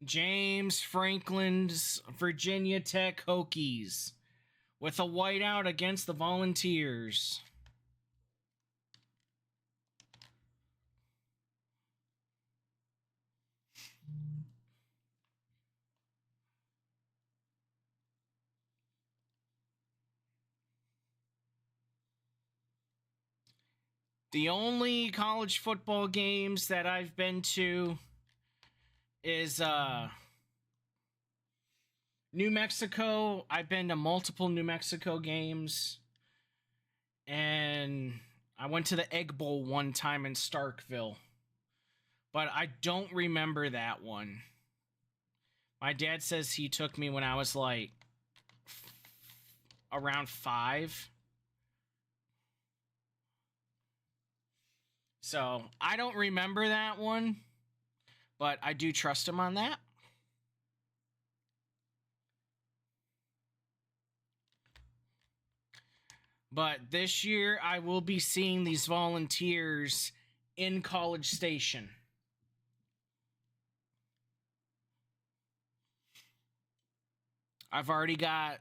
[SPEAKER 1] James Franklin's Virginia Tech Hokies with a whiteout against the Volunteers. The only college football games that I've been to is New Mexico. I've been to multiple New Mexico games. And I went to the Egg Bowl one time in Starkville. But I don't remember that one. My dad says he took me when I was like around 5. So I don't remember that one, but I do trust him on that. But this year I will be seeing these Volunteers in College Station. I've already got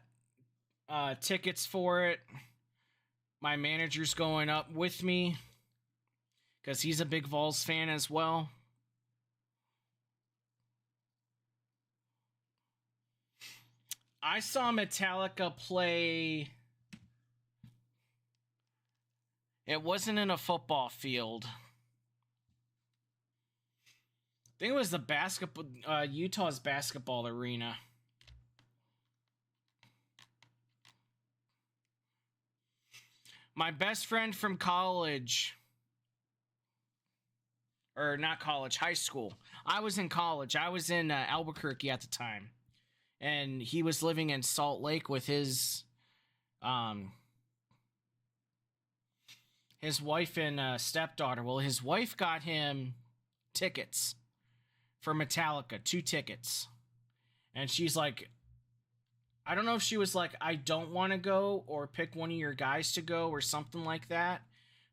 [SPEAKER 1] tickets for it. My manager's going up with me because he's a big Vols fan as well. I saw Metallica play. It wasn't in a football field. I think it was the basketball, Utah's basketball arena. My best friend from college, or not college, high school. I was in college. I was in Albuquerque at the time. And he was living in Salt Lake with his wife and stepdaughter. Well, his wife got him tickets for Metallica, 2 tickets. And she's like, I don't know if she was like, I don't want to go, or pick one of your guys to go, or something like that.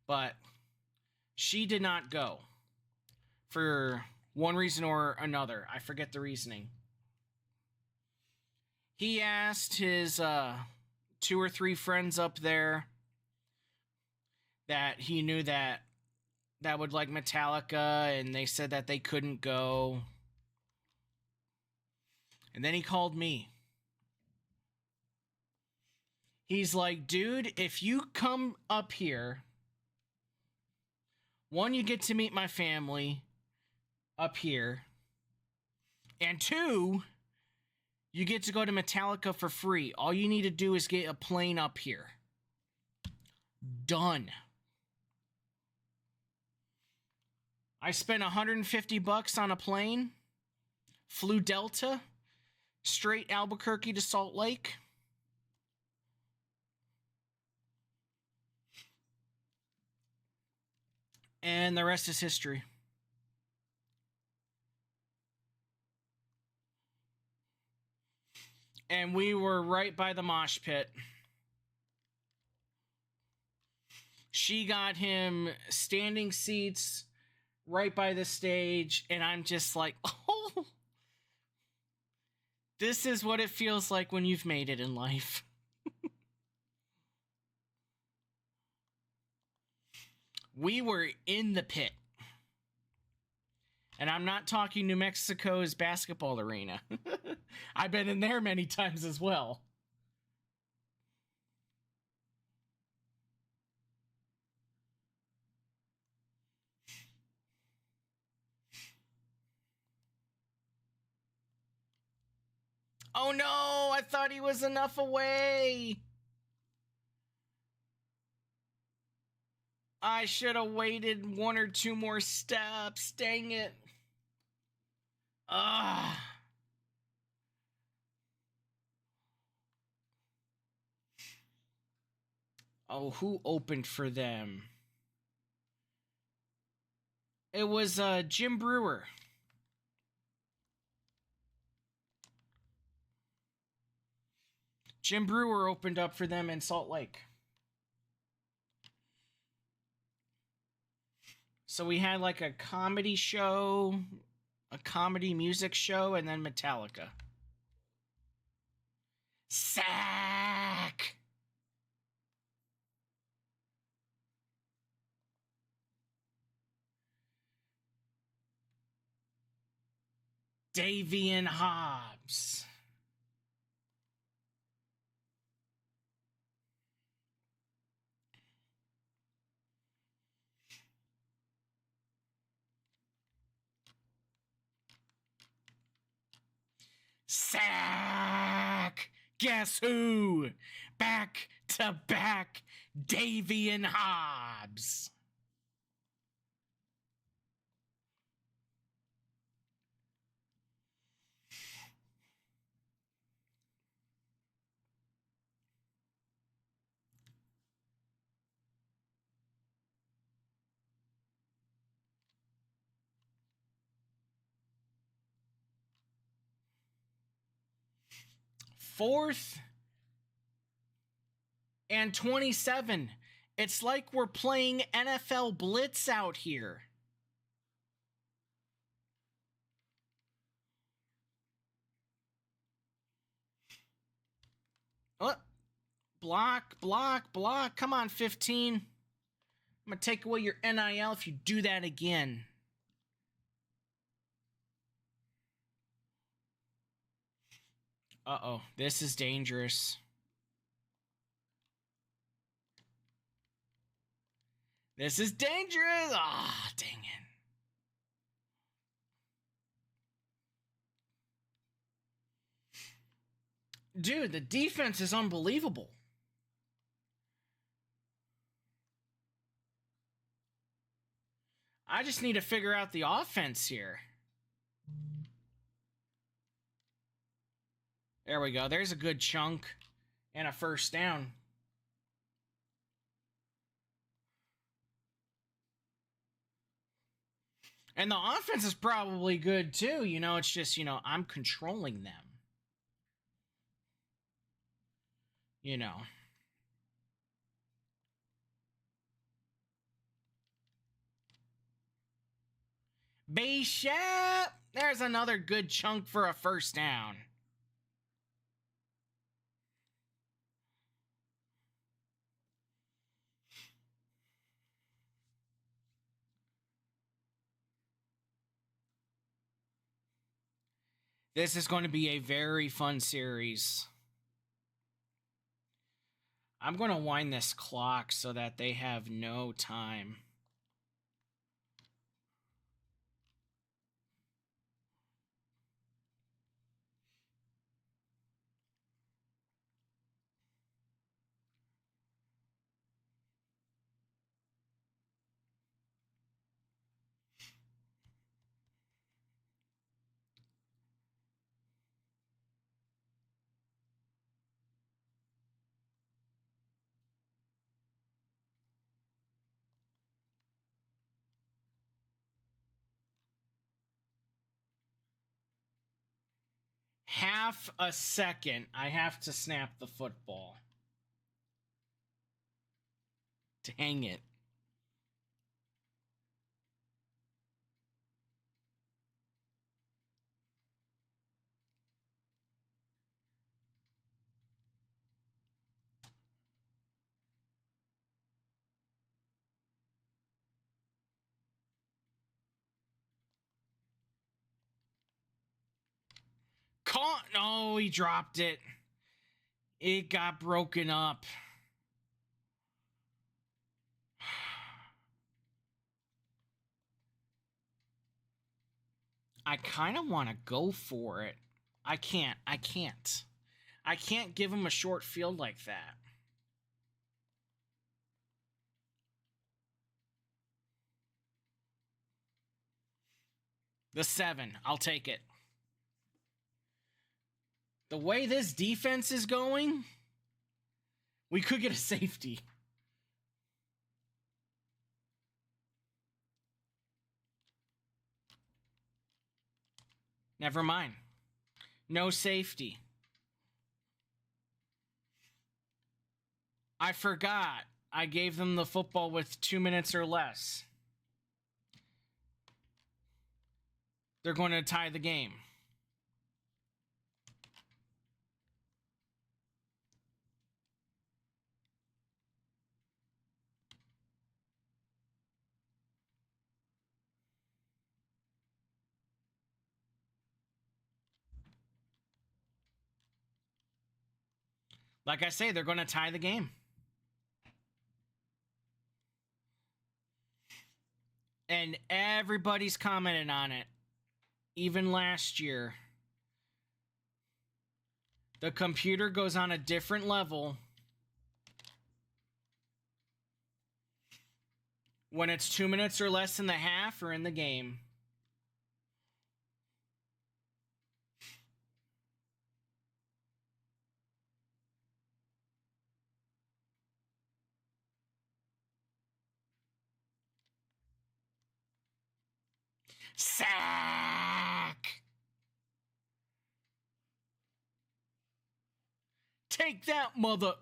[SPEAKER 1] But she did not go for one reason or another. I forget the reasoning. He asked his 2 or 3 friends up there that he knew that would like Metallica, and they said that they couldn't go. And then he called me. He's like, dude, if you come up here, 1, you get to meet my family up here, and 2, you get to go to Metallica for free. All you need to do is get a plane up here. Done. I spent $150 on a plane, flew Delta, straight Albuquerque to Salt Lake. And the rest is history. And we were right by the mosh pit. She got him standing seats right by the stage, and I'm just like, oh, this is what it feels like when you've made it in life. We were in the pit. And I'm not talking New Mexico's basketball arena. I've been in there many times as well. Oh no, I thought he was enough away. I should have waited 1 or 2 more steps. Dang it. Ah. Oh, who opened for them? It was Jim Brewer. Jim Brewer opened up for them in Salt Lake. So we had like a comedy show, a comedy music show, and then Metallica. Sack! Davian Hobbs. Sack! Guess who? Back to back, Davian Hobbs. Fourth and 27. It's like we're playing NFL Blitz out here. Oh, block, block, block. Come on, 15. I'm going to take away your NIL if you do that again. Uh-oh, this is dangerous. This is dangerous. Ah, dang it. Dude, the defense is unbelievable. I just need to figure out the offense here. There we go. There's a good chunk and a first down. And the offense is probably good too. You know, it's just, I'm controlling them. You know. Bishop! There's another good chunk for a first down. This is going to be a very fun series. I'm going to wind this clock so that they have no time. Half a second. I have to snap the football. Dang it. No, he dropped it. It got broken up. I kind of want to go for it. I can't. I can't. I can't give him a short field like that. The 7. I'll take it. The way this defense is going, we could get a safety. Never mind. No safety. I forgot. I gave them the football with 2 minutes or less. They're going to tie the game. Like I say, they're going to tie the game. And everybody's commented on it. Even last year. The computer goes on a different level when it's 2 minutes or less in the half or in the game. Sack! Take that, mother...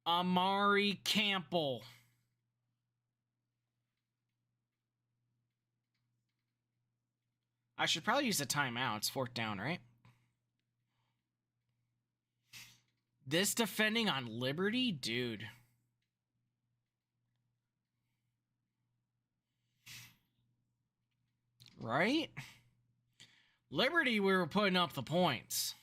[SPEAKER 1] Amari Campbell. I should probably use a timeout. It's 4th down, right? This defending on Liberty? Dude. Right? Liberty, we were putting up the points.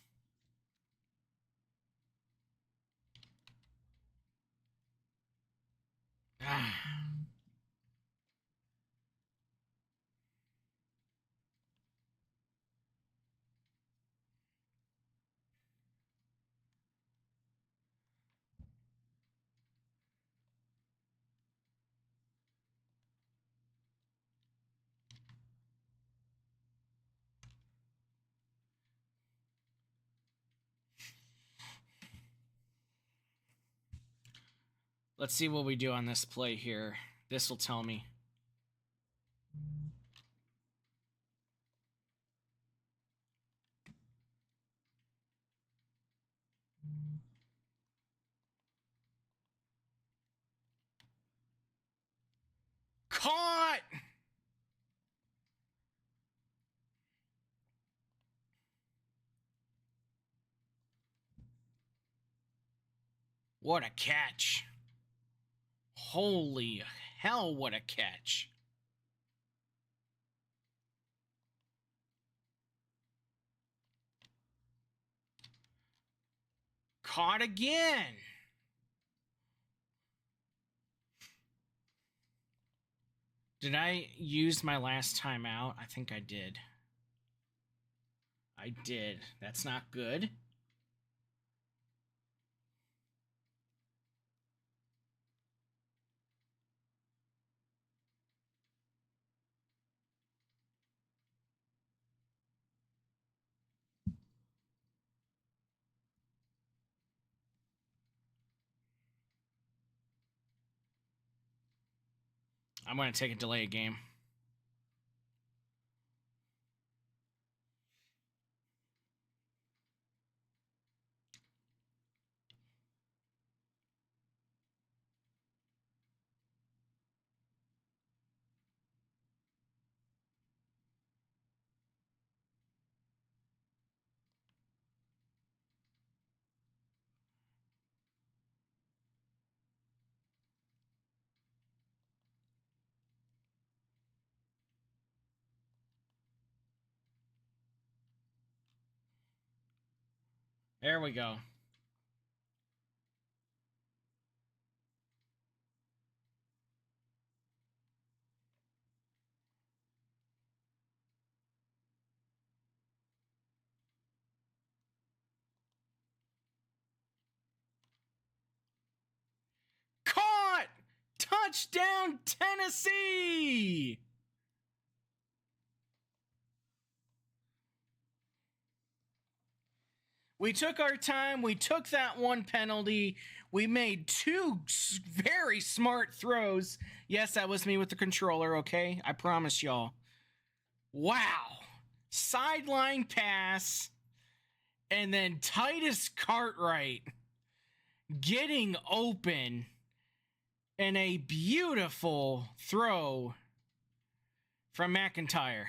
[SPEAKER 1] Let's see what we do on this play here. This will tell me. Caught! What a catch. Holy hell, what a catch. Caught again. Did I use my last timeout? I think I did. I did. That's not good. I'm going to take a delay game. There we go. Touchdown, Tennessee! We took our time. We took that one penalty. We made two very smart throws. Yes, that was me with the controller, okay? I promise y'all. Wow. Sideline pass. And then Titus Cartwright getting open. And a beautiful throw from McIntyre.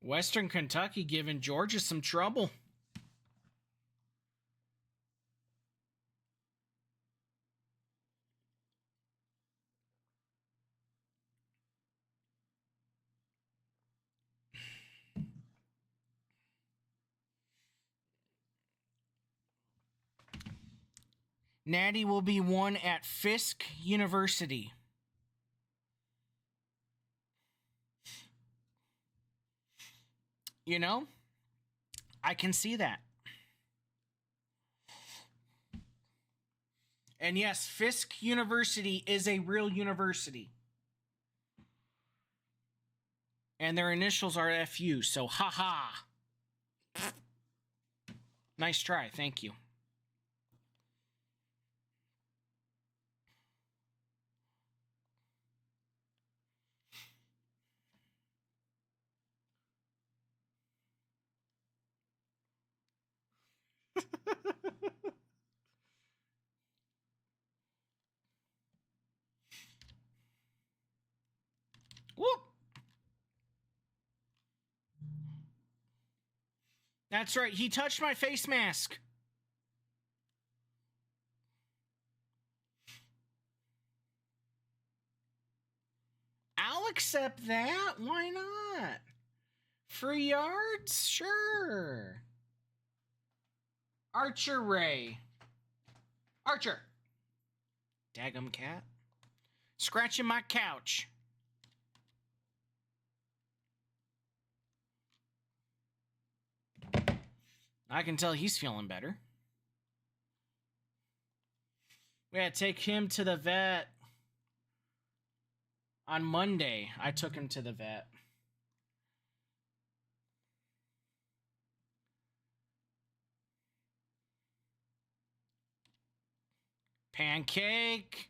[SPEAKER 1] Western Kentucky giving Georgia some trouble. Natty will be won at Fisk University. You know, I can see that. And yes, Fisk University is a real university. And their initials are FU, so haha. Nice try, thank you. Whoop. That's right, he touched my face mask. I'll accept that. Why not? Free yards? Sure. Archer Ray. Archer. Daggum cat. Scratching my couch. I can tell he's feeling better. We had to take him to the vet. On Monday, I took him to the vet. Pancake.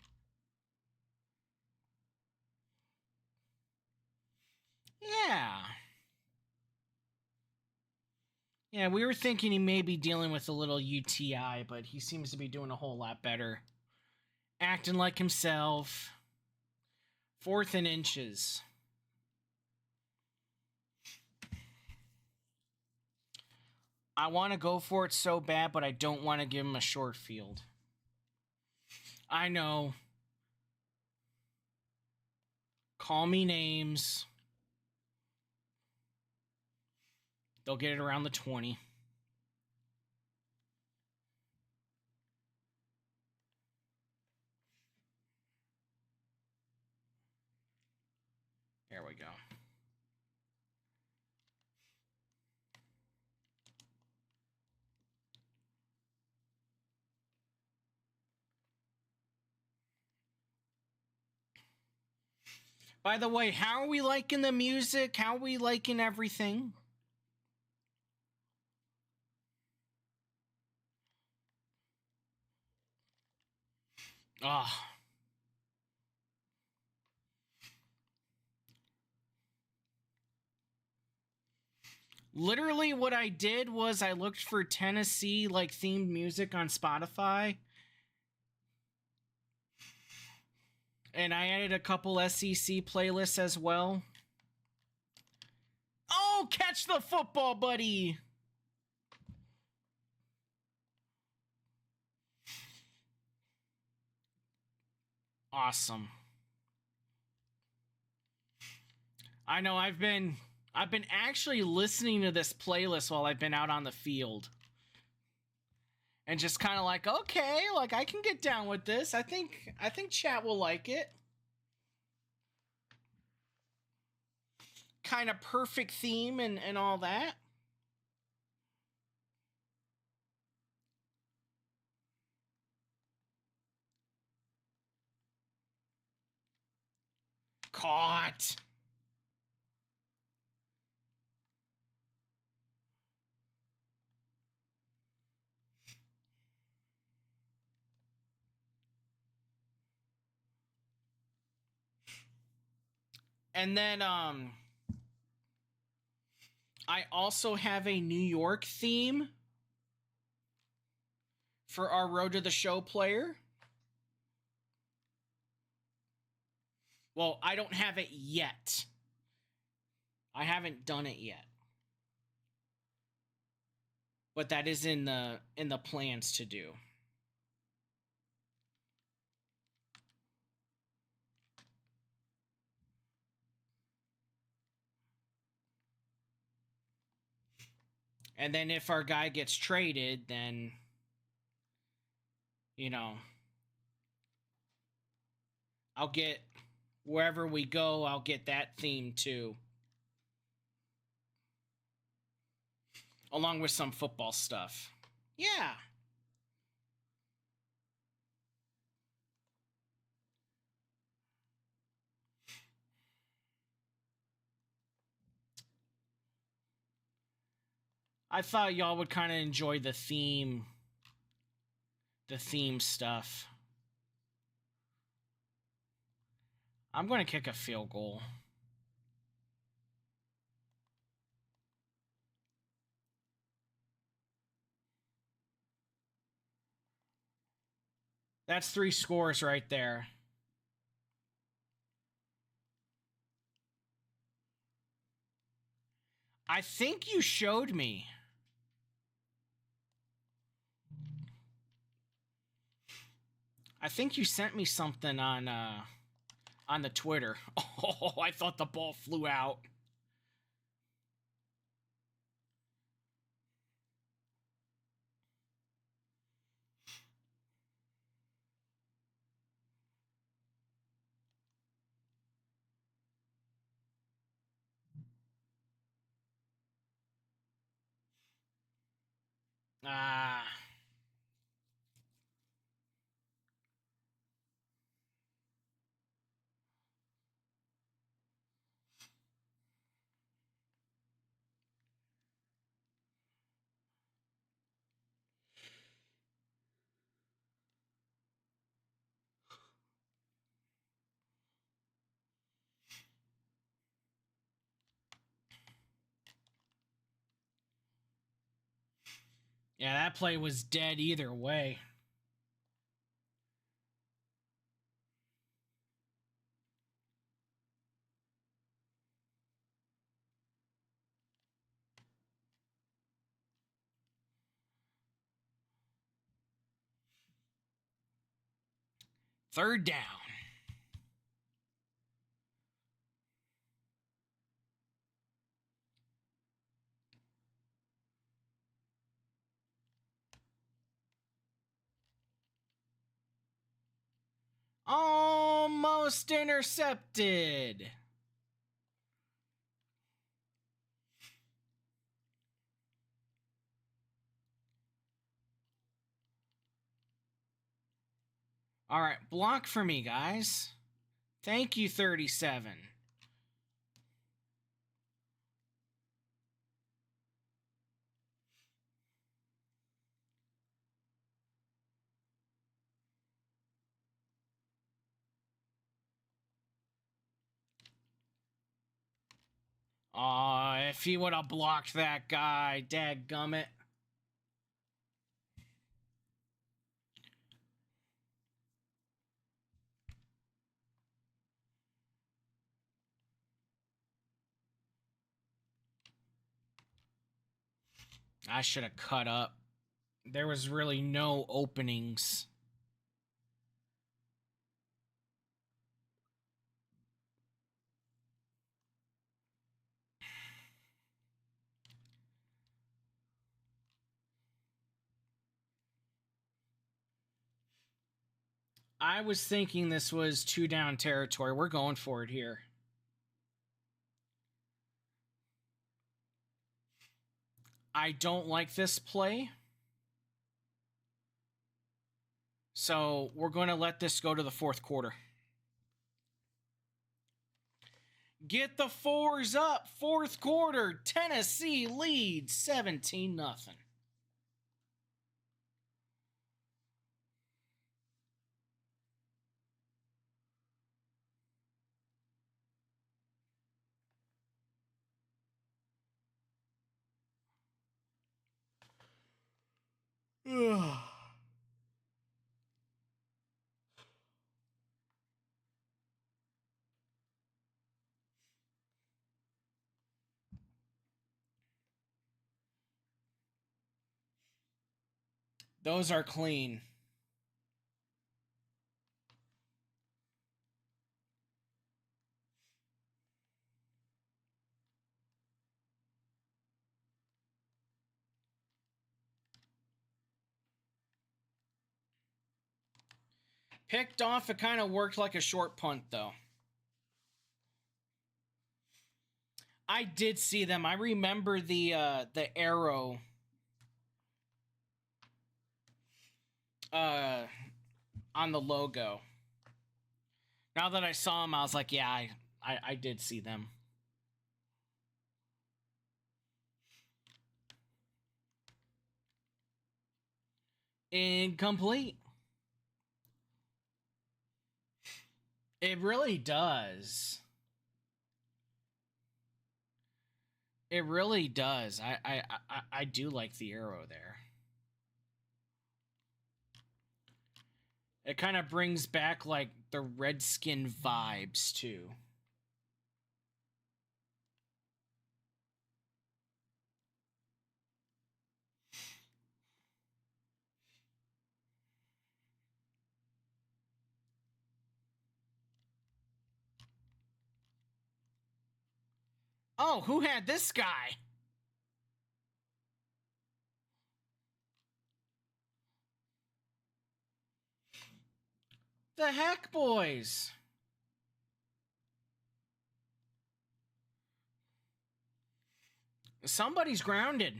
[SPEAKER 1] Yeah. Yeah, we were thinking he may be dealing with a little UTI, but he seems to be doing a whole lot better. Acting like himself. 4th and inches. I want to go for it so bad, but I don't want to give him a short field. I know. Call me names. They'll get it around the 20. There we go. By the way, how are we liking the music? How are we liking everything? Ah. Literally, what I did was I looked for Tennessee like themed music on Spotify, and I added a couple SEC playlists as well. Oh, catch the football, buddy! Awesome. I know I've been actually listening to this playlist while I've been out on the field. And just kind of like, okay, like I can get down with this. I think chat will like it. Kind of perfect theme and all that. Caught. And then I also have a New York theme for our Road to the Show player. Well, I don't have it yet. I haven't done it yet. But that is in the plans to do. And then if our guy gets traded, then you know, I'll get wherever we go, I'll get that theme too. Along with some football stuff. Yeah. I thought y'all would kind of enjoy the theme stuff. I'm going to kick a field goal. That's 3 scores right there. I think you showed me. I think you sent me something on the Twitter. Oh, I thought the ball flew out. Ah. Yeah, that play was dead either way. Third down. Almost intercepted. All right, block for me, guys. Thank you, 37. Aw, if he would have blocked that guy, dadgummit. I should have cut up. There was really no openings. I was thinking this was 2 down territory. We're going for it here. I don't like this play. So we're going to let this go to the fourth quarter. Get the fours up. Fourth quarter. Tennessee leads 17-0. Those are clean. Picked off. It kind of worked like a short punt, though. I did see them. I remember the arrow on the logo. Now that I saw them, I was like, yeah, I did see them. Incomplete. It really does. It really does. I do like the arrow there. It kind of brings back like the Redskin vibes too. Oh, who had this guy? The heck, boys? Somebody's grounded.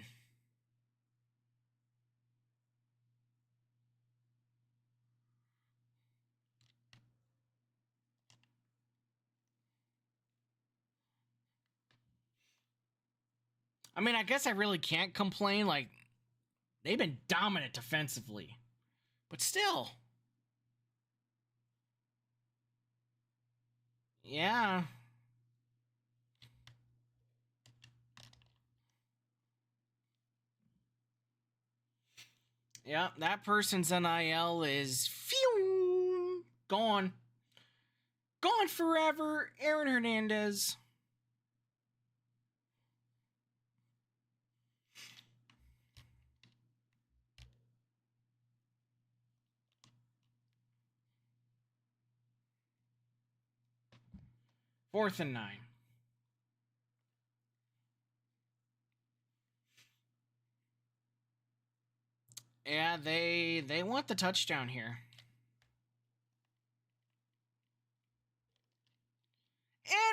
[SPEAKER 1] I mean, I guess I really can't complain. Like, they've been dominant defensively. But still. Yeah. Yeah, that person's NIL is phew, gone. Gone forever. Aaron Hernandez. Fourth and 9. Yeah, they want the touchdown here.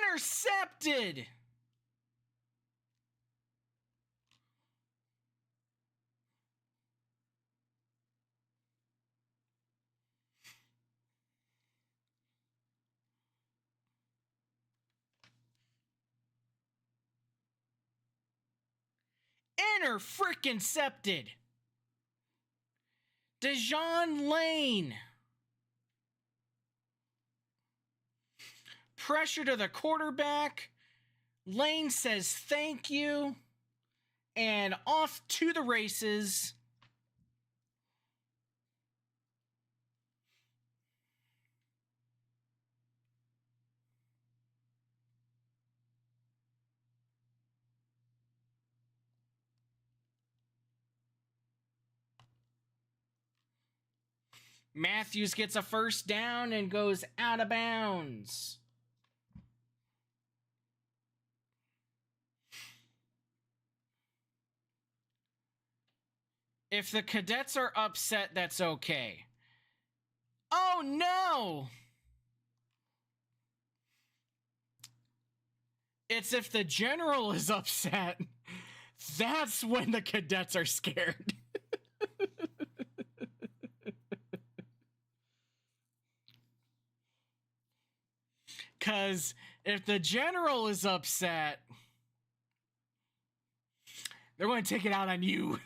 [SPEAKER 1] Intercepted. Inter-frickin-cepted. Dejon Lane. Pressure to the quarterback. Lane says thank you. And off to the races. Matthews gets a first down and goes out of bounds. If the Cadets are upset, that's okay. Oh no! It's if the General is upset, that's when the Cadets are scared. Because if the General is upset, they're going to take it out on you.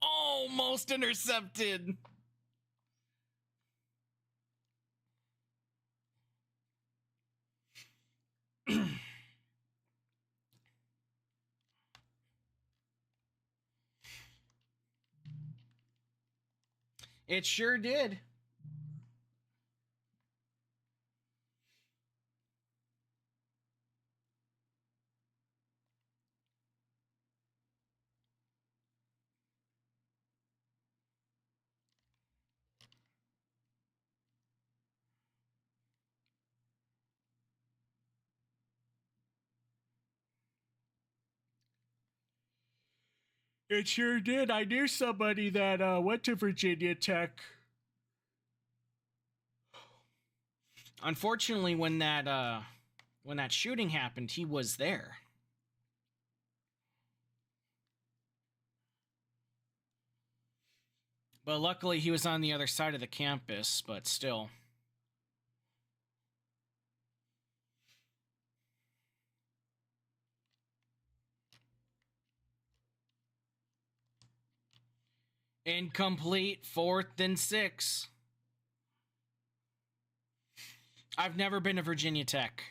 [SPEAKER 1] Almost intercepted. It sure did. It sure did. I knew somebody that went to Virginia Tech. Unfortunately, when that shooting happened, he was there. But luckily, he was on the other side of the campus, but still. Incomplete, 4th and 6. I've never been to Virginia Tech.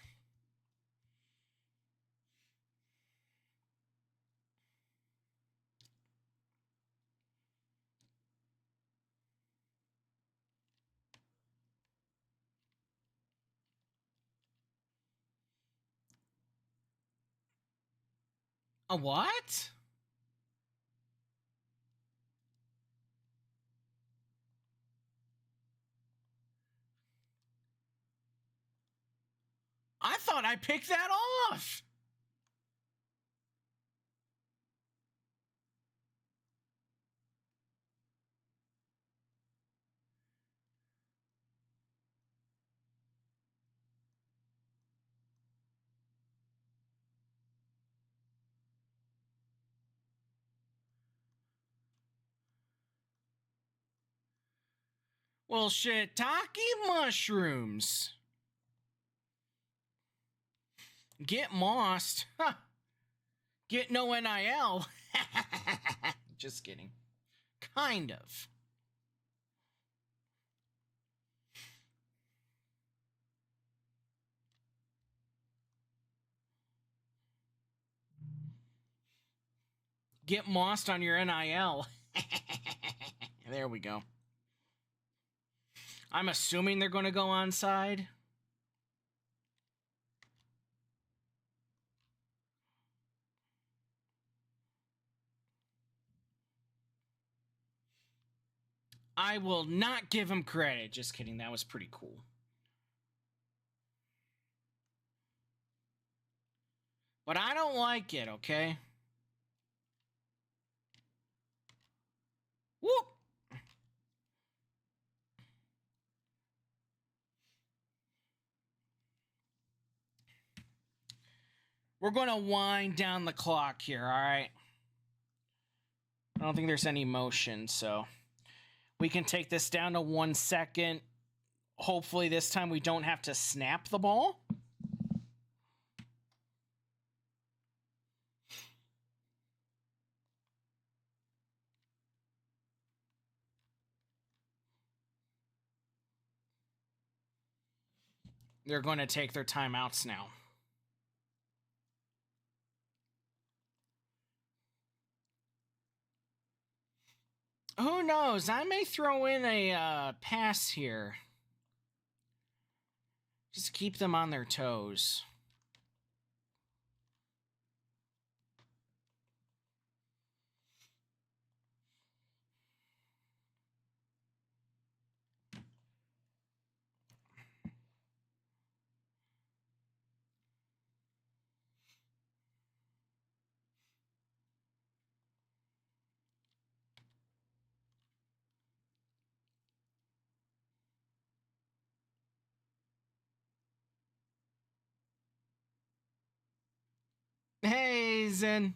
[SPEAKER 1] A what? I thought I picked that off. Well, shiitake mushrooms. Get mossed. Huh. Get no NIL. Just kidding. Kind of. Get mossed on your NIL. There we go. I'm assuming they're going to go onside. I will not give him credit. Just kidding. That was pretty cool. But I don't like it, okay? Whoop! We're going to wind down the clock here, all right? I don't think there's any motion, so we can take this down to 1 second. Hopefully this time we don't have to snap the ball. They're going to take their timeouts now. Who knows? I may throw in a pass here. Just keep them on their toes. Hey, Zen.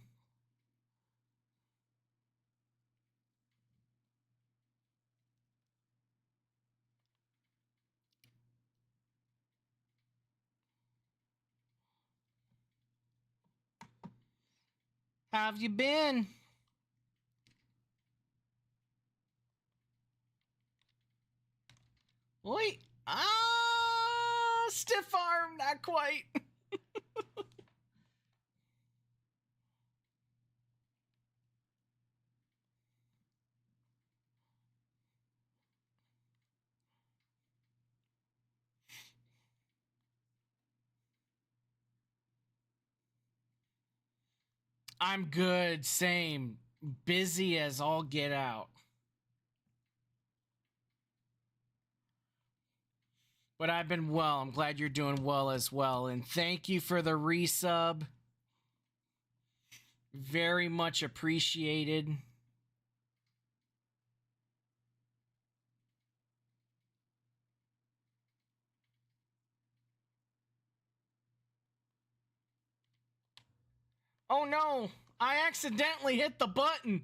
[SPEAKER 1] How have you been? Wait. Stiff arm, not quite. I'm good, same. Busy as all get out. But I've been well. I'm glad you're doing well as well. And thank you for the resub. Very much appreciated. Oh no, I accidentally hit the button.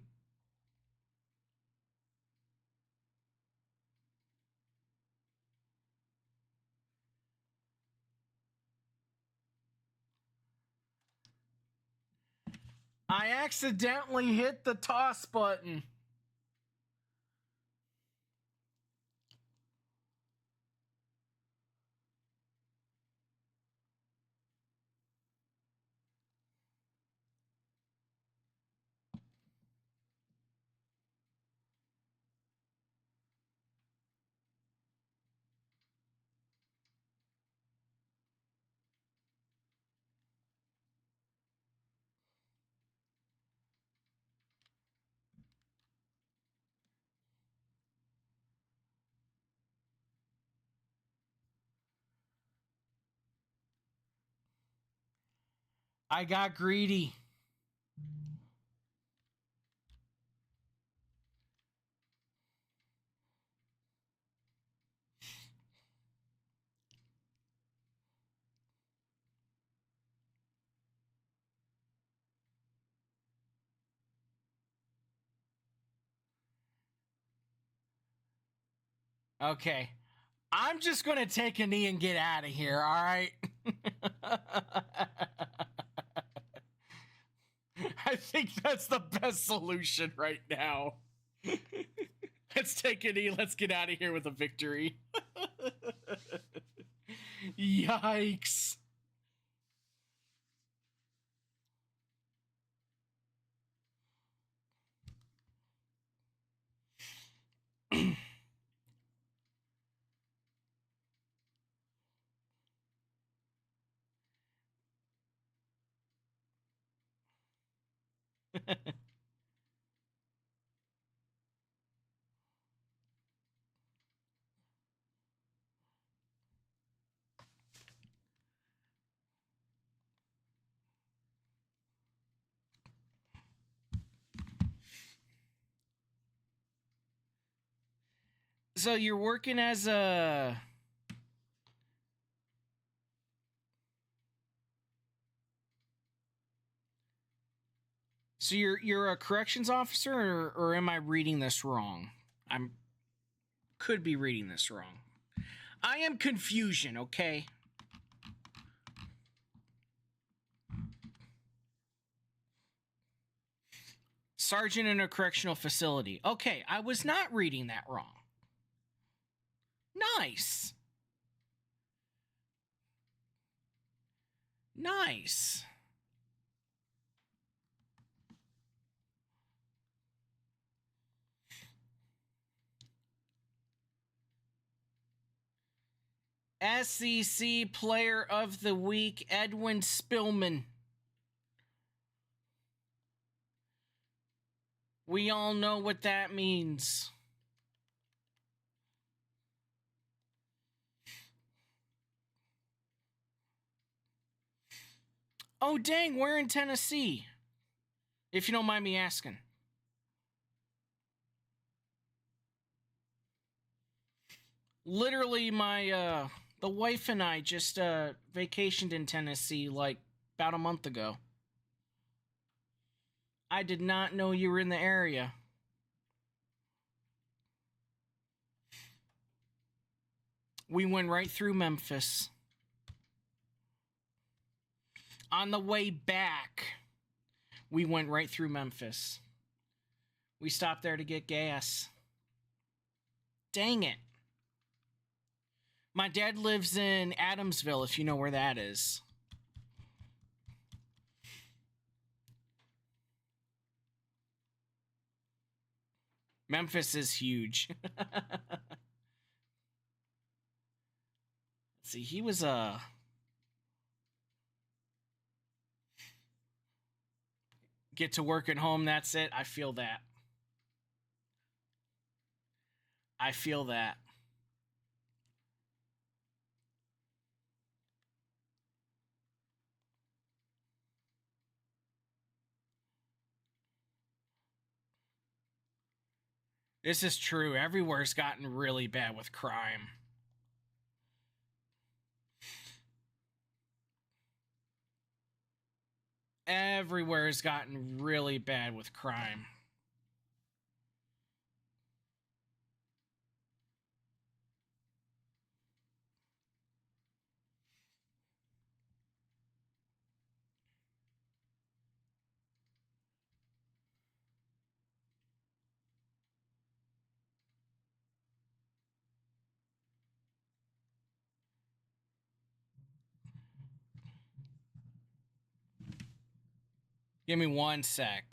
[SPEAKER 1] I accidentally hit the toss button. I got greedy. Okay. I'm just going to take a knee and get out of here, all right? I think that's the best solution right now. Let's take a knee. Let's get out of here with a victory. Yikes. So you're working as a... So you're a corrections officer, or am I reading this wrong? I'm could be reading this wrong. I am confusion, okay? Sergeant in a correctional facility. Okay, I was not reading that wrong. Nice. Nice. SEC Player of the Week, Edwin Spillman. We all know what that means. Oh, dang, we're in Tennessee. If you don't mind me asking. Literally, the wife and I just vacationed in Tennessee like about a month ago. I did not know you were in the area. We went right through Memphis. On the way back, we went right through Memphis. We stopped there to get gas. Dang it. My dad lives in Adamsville, if you know where that is. Memphis is huge. Let's see, he was get to work at home, that's it. I feel that. I feel that. This is true. Everywhere's gotten really bad with crime. Everywhere's gotten really bad with crime. Give me 1 sec.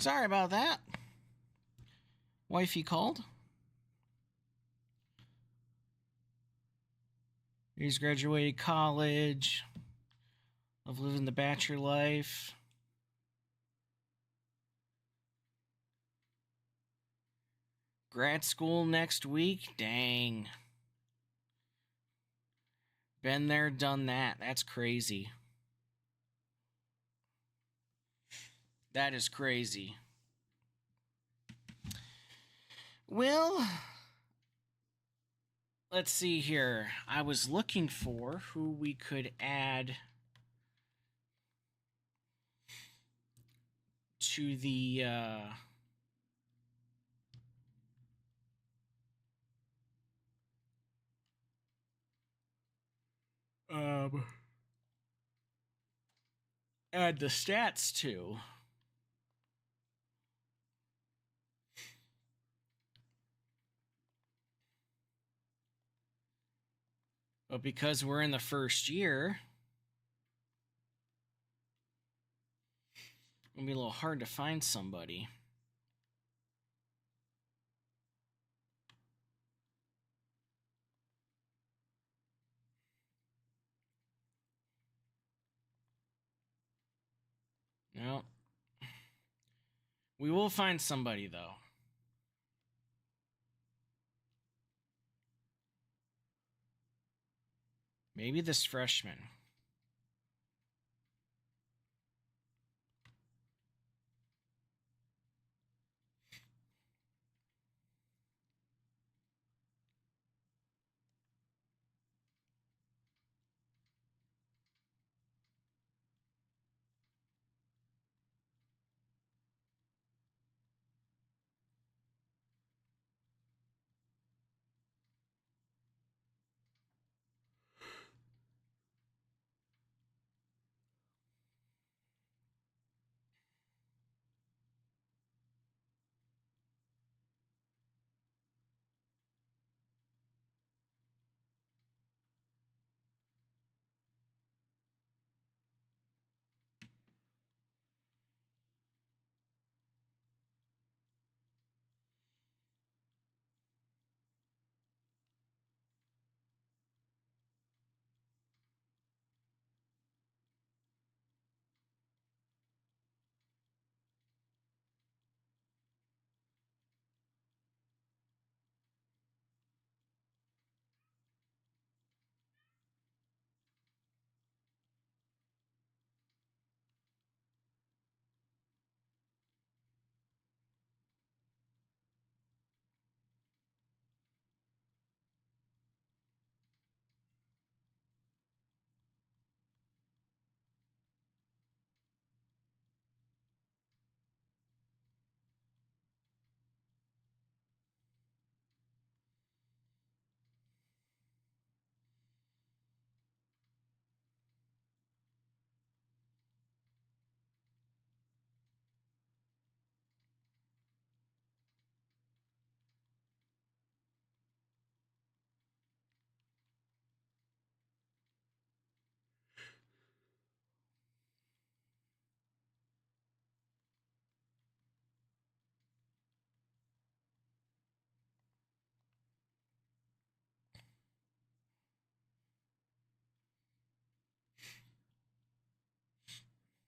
[SPEAKER 1] Sorry about that. Wifey called. He's graduated college. Of living the bachelor life. Grad school next week? Dang. Been there, done that. That's crazy. That is crazy. Well, let's see here. I was looking for who we could add to the add the stats to. But because we're in the first year, it'll be a little hard to find somebody. No. We will find somebody, though. Maybe this freshman.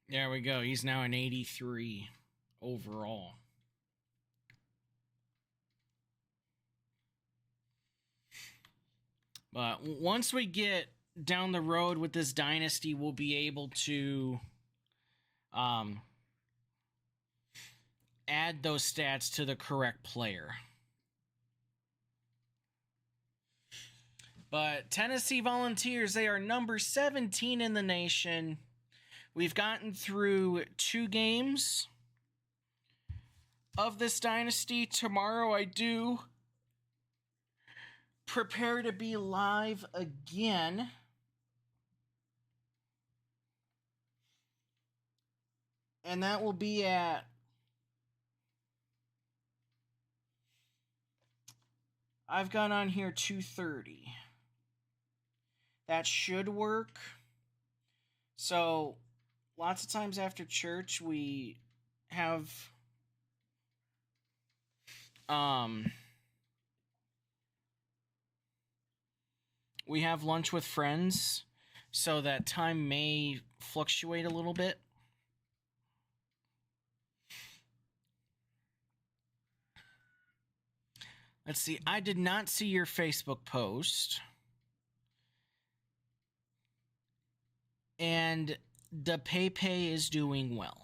[SPEAKER 1] There we go. He's now an 83 overall. But once we get down the road with this dynasty, we'll be able to add those stats to the correct player. But Tennessee Volunteers, they are number 17 in the nation. We've gotten through 2 games of this dynasty. Tomorrow I do prepare to be live again. And that will be at I've got on here 2:30. That should work. So lots of times after church we have We have lunch with friends, so that time may fluctuate a little bit. Let's see. I did not see your Facebook post. And the Pepe is doing well.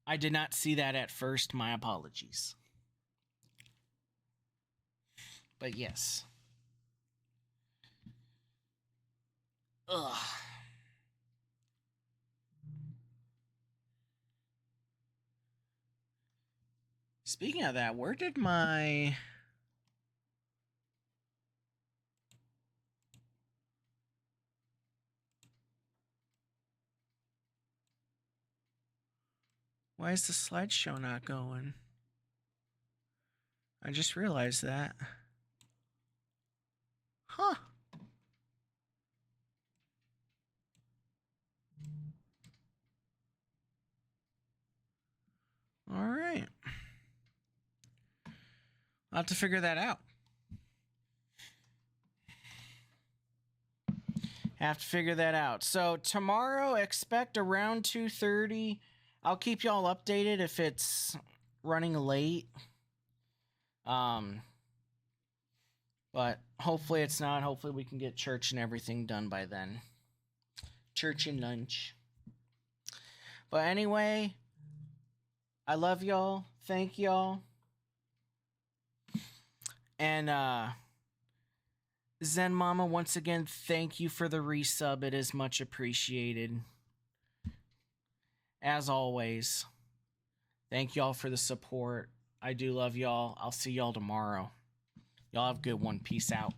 [SPEAKER 1] I did not see that at first. My apologies. But yes. Ugh. Speaking of that, where did my... Why is the slideshow not going? I just realized that. Huh. All right. I'll have to figure that out. Have to figure that out. So tomorrow, expect around 2:30. I'll keep y'all updated if it's running late. But hopefully it's not. Hopefully we can get church and everything done by then. Church and lunch. But anyway, I love y'all. Thank y'all. And Zen Mama, once again, thank you for the resub. It is much appreciated. As always, thank y'all for the support. I do love y'all. I'll see y'all tomorrow. Y'all have a good one. Peace out.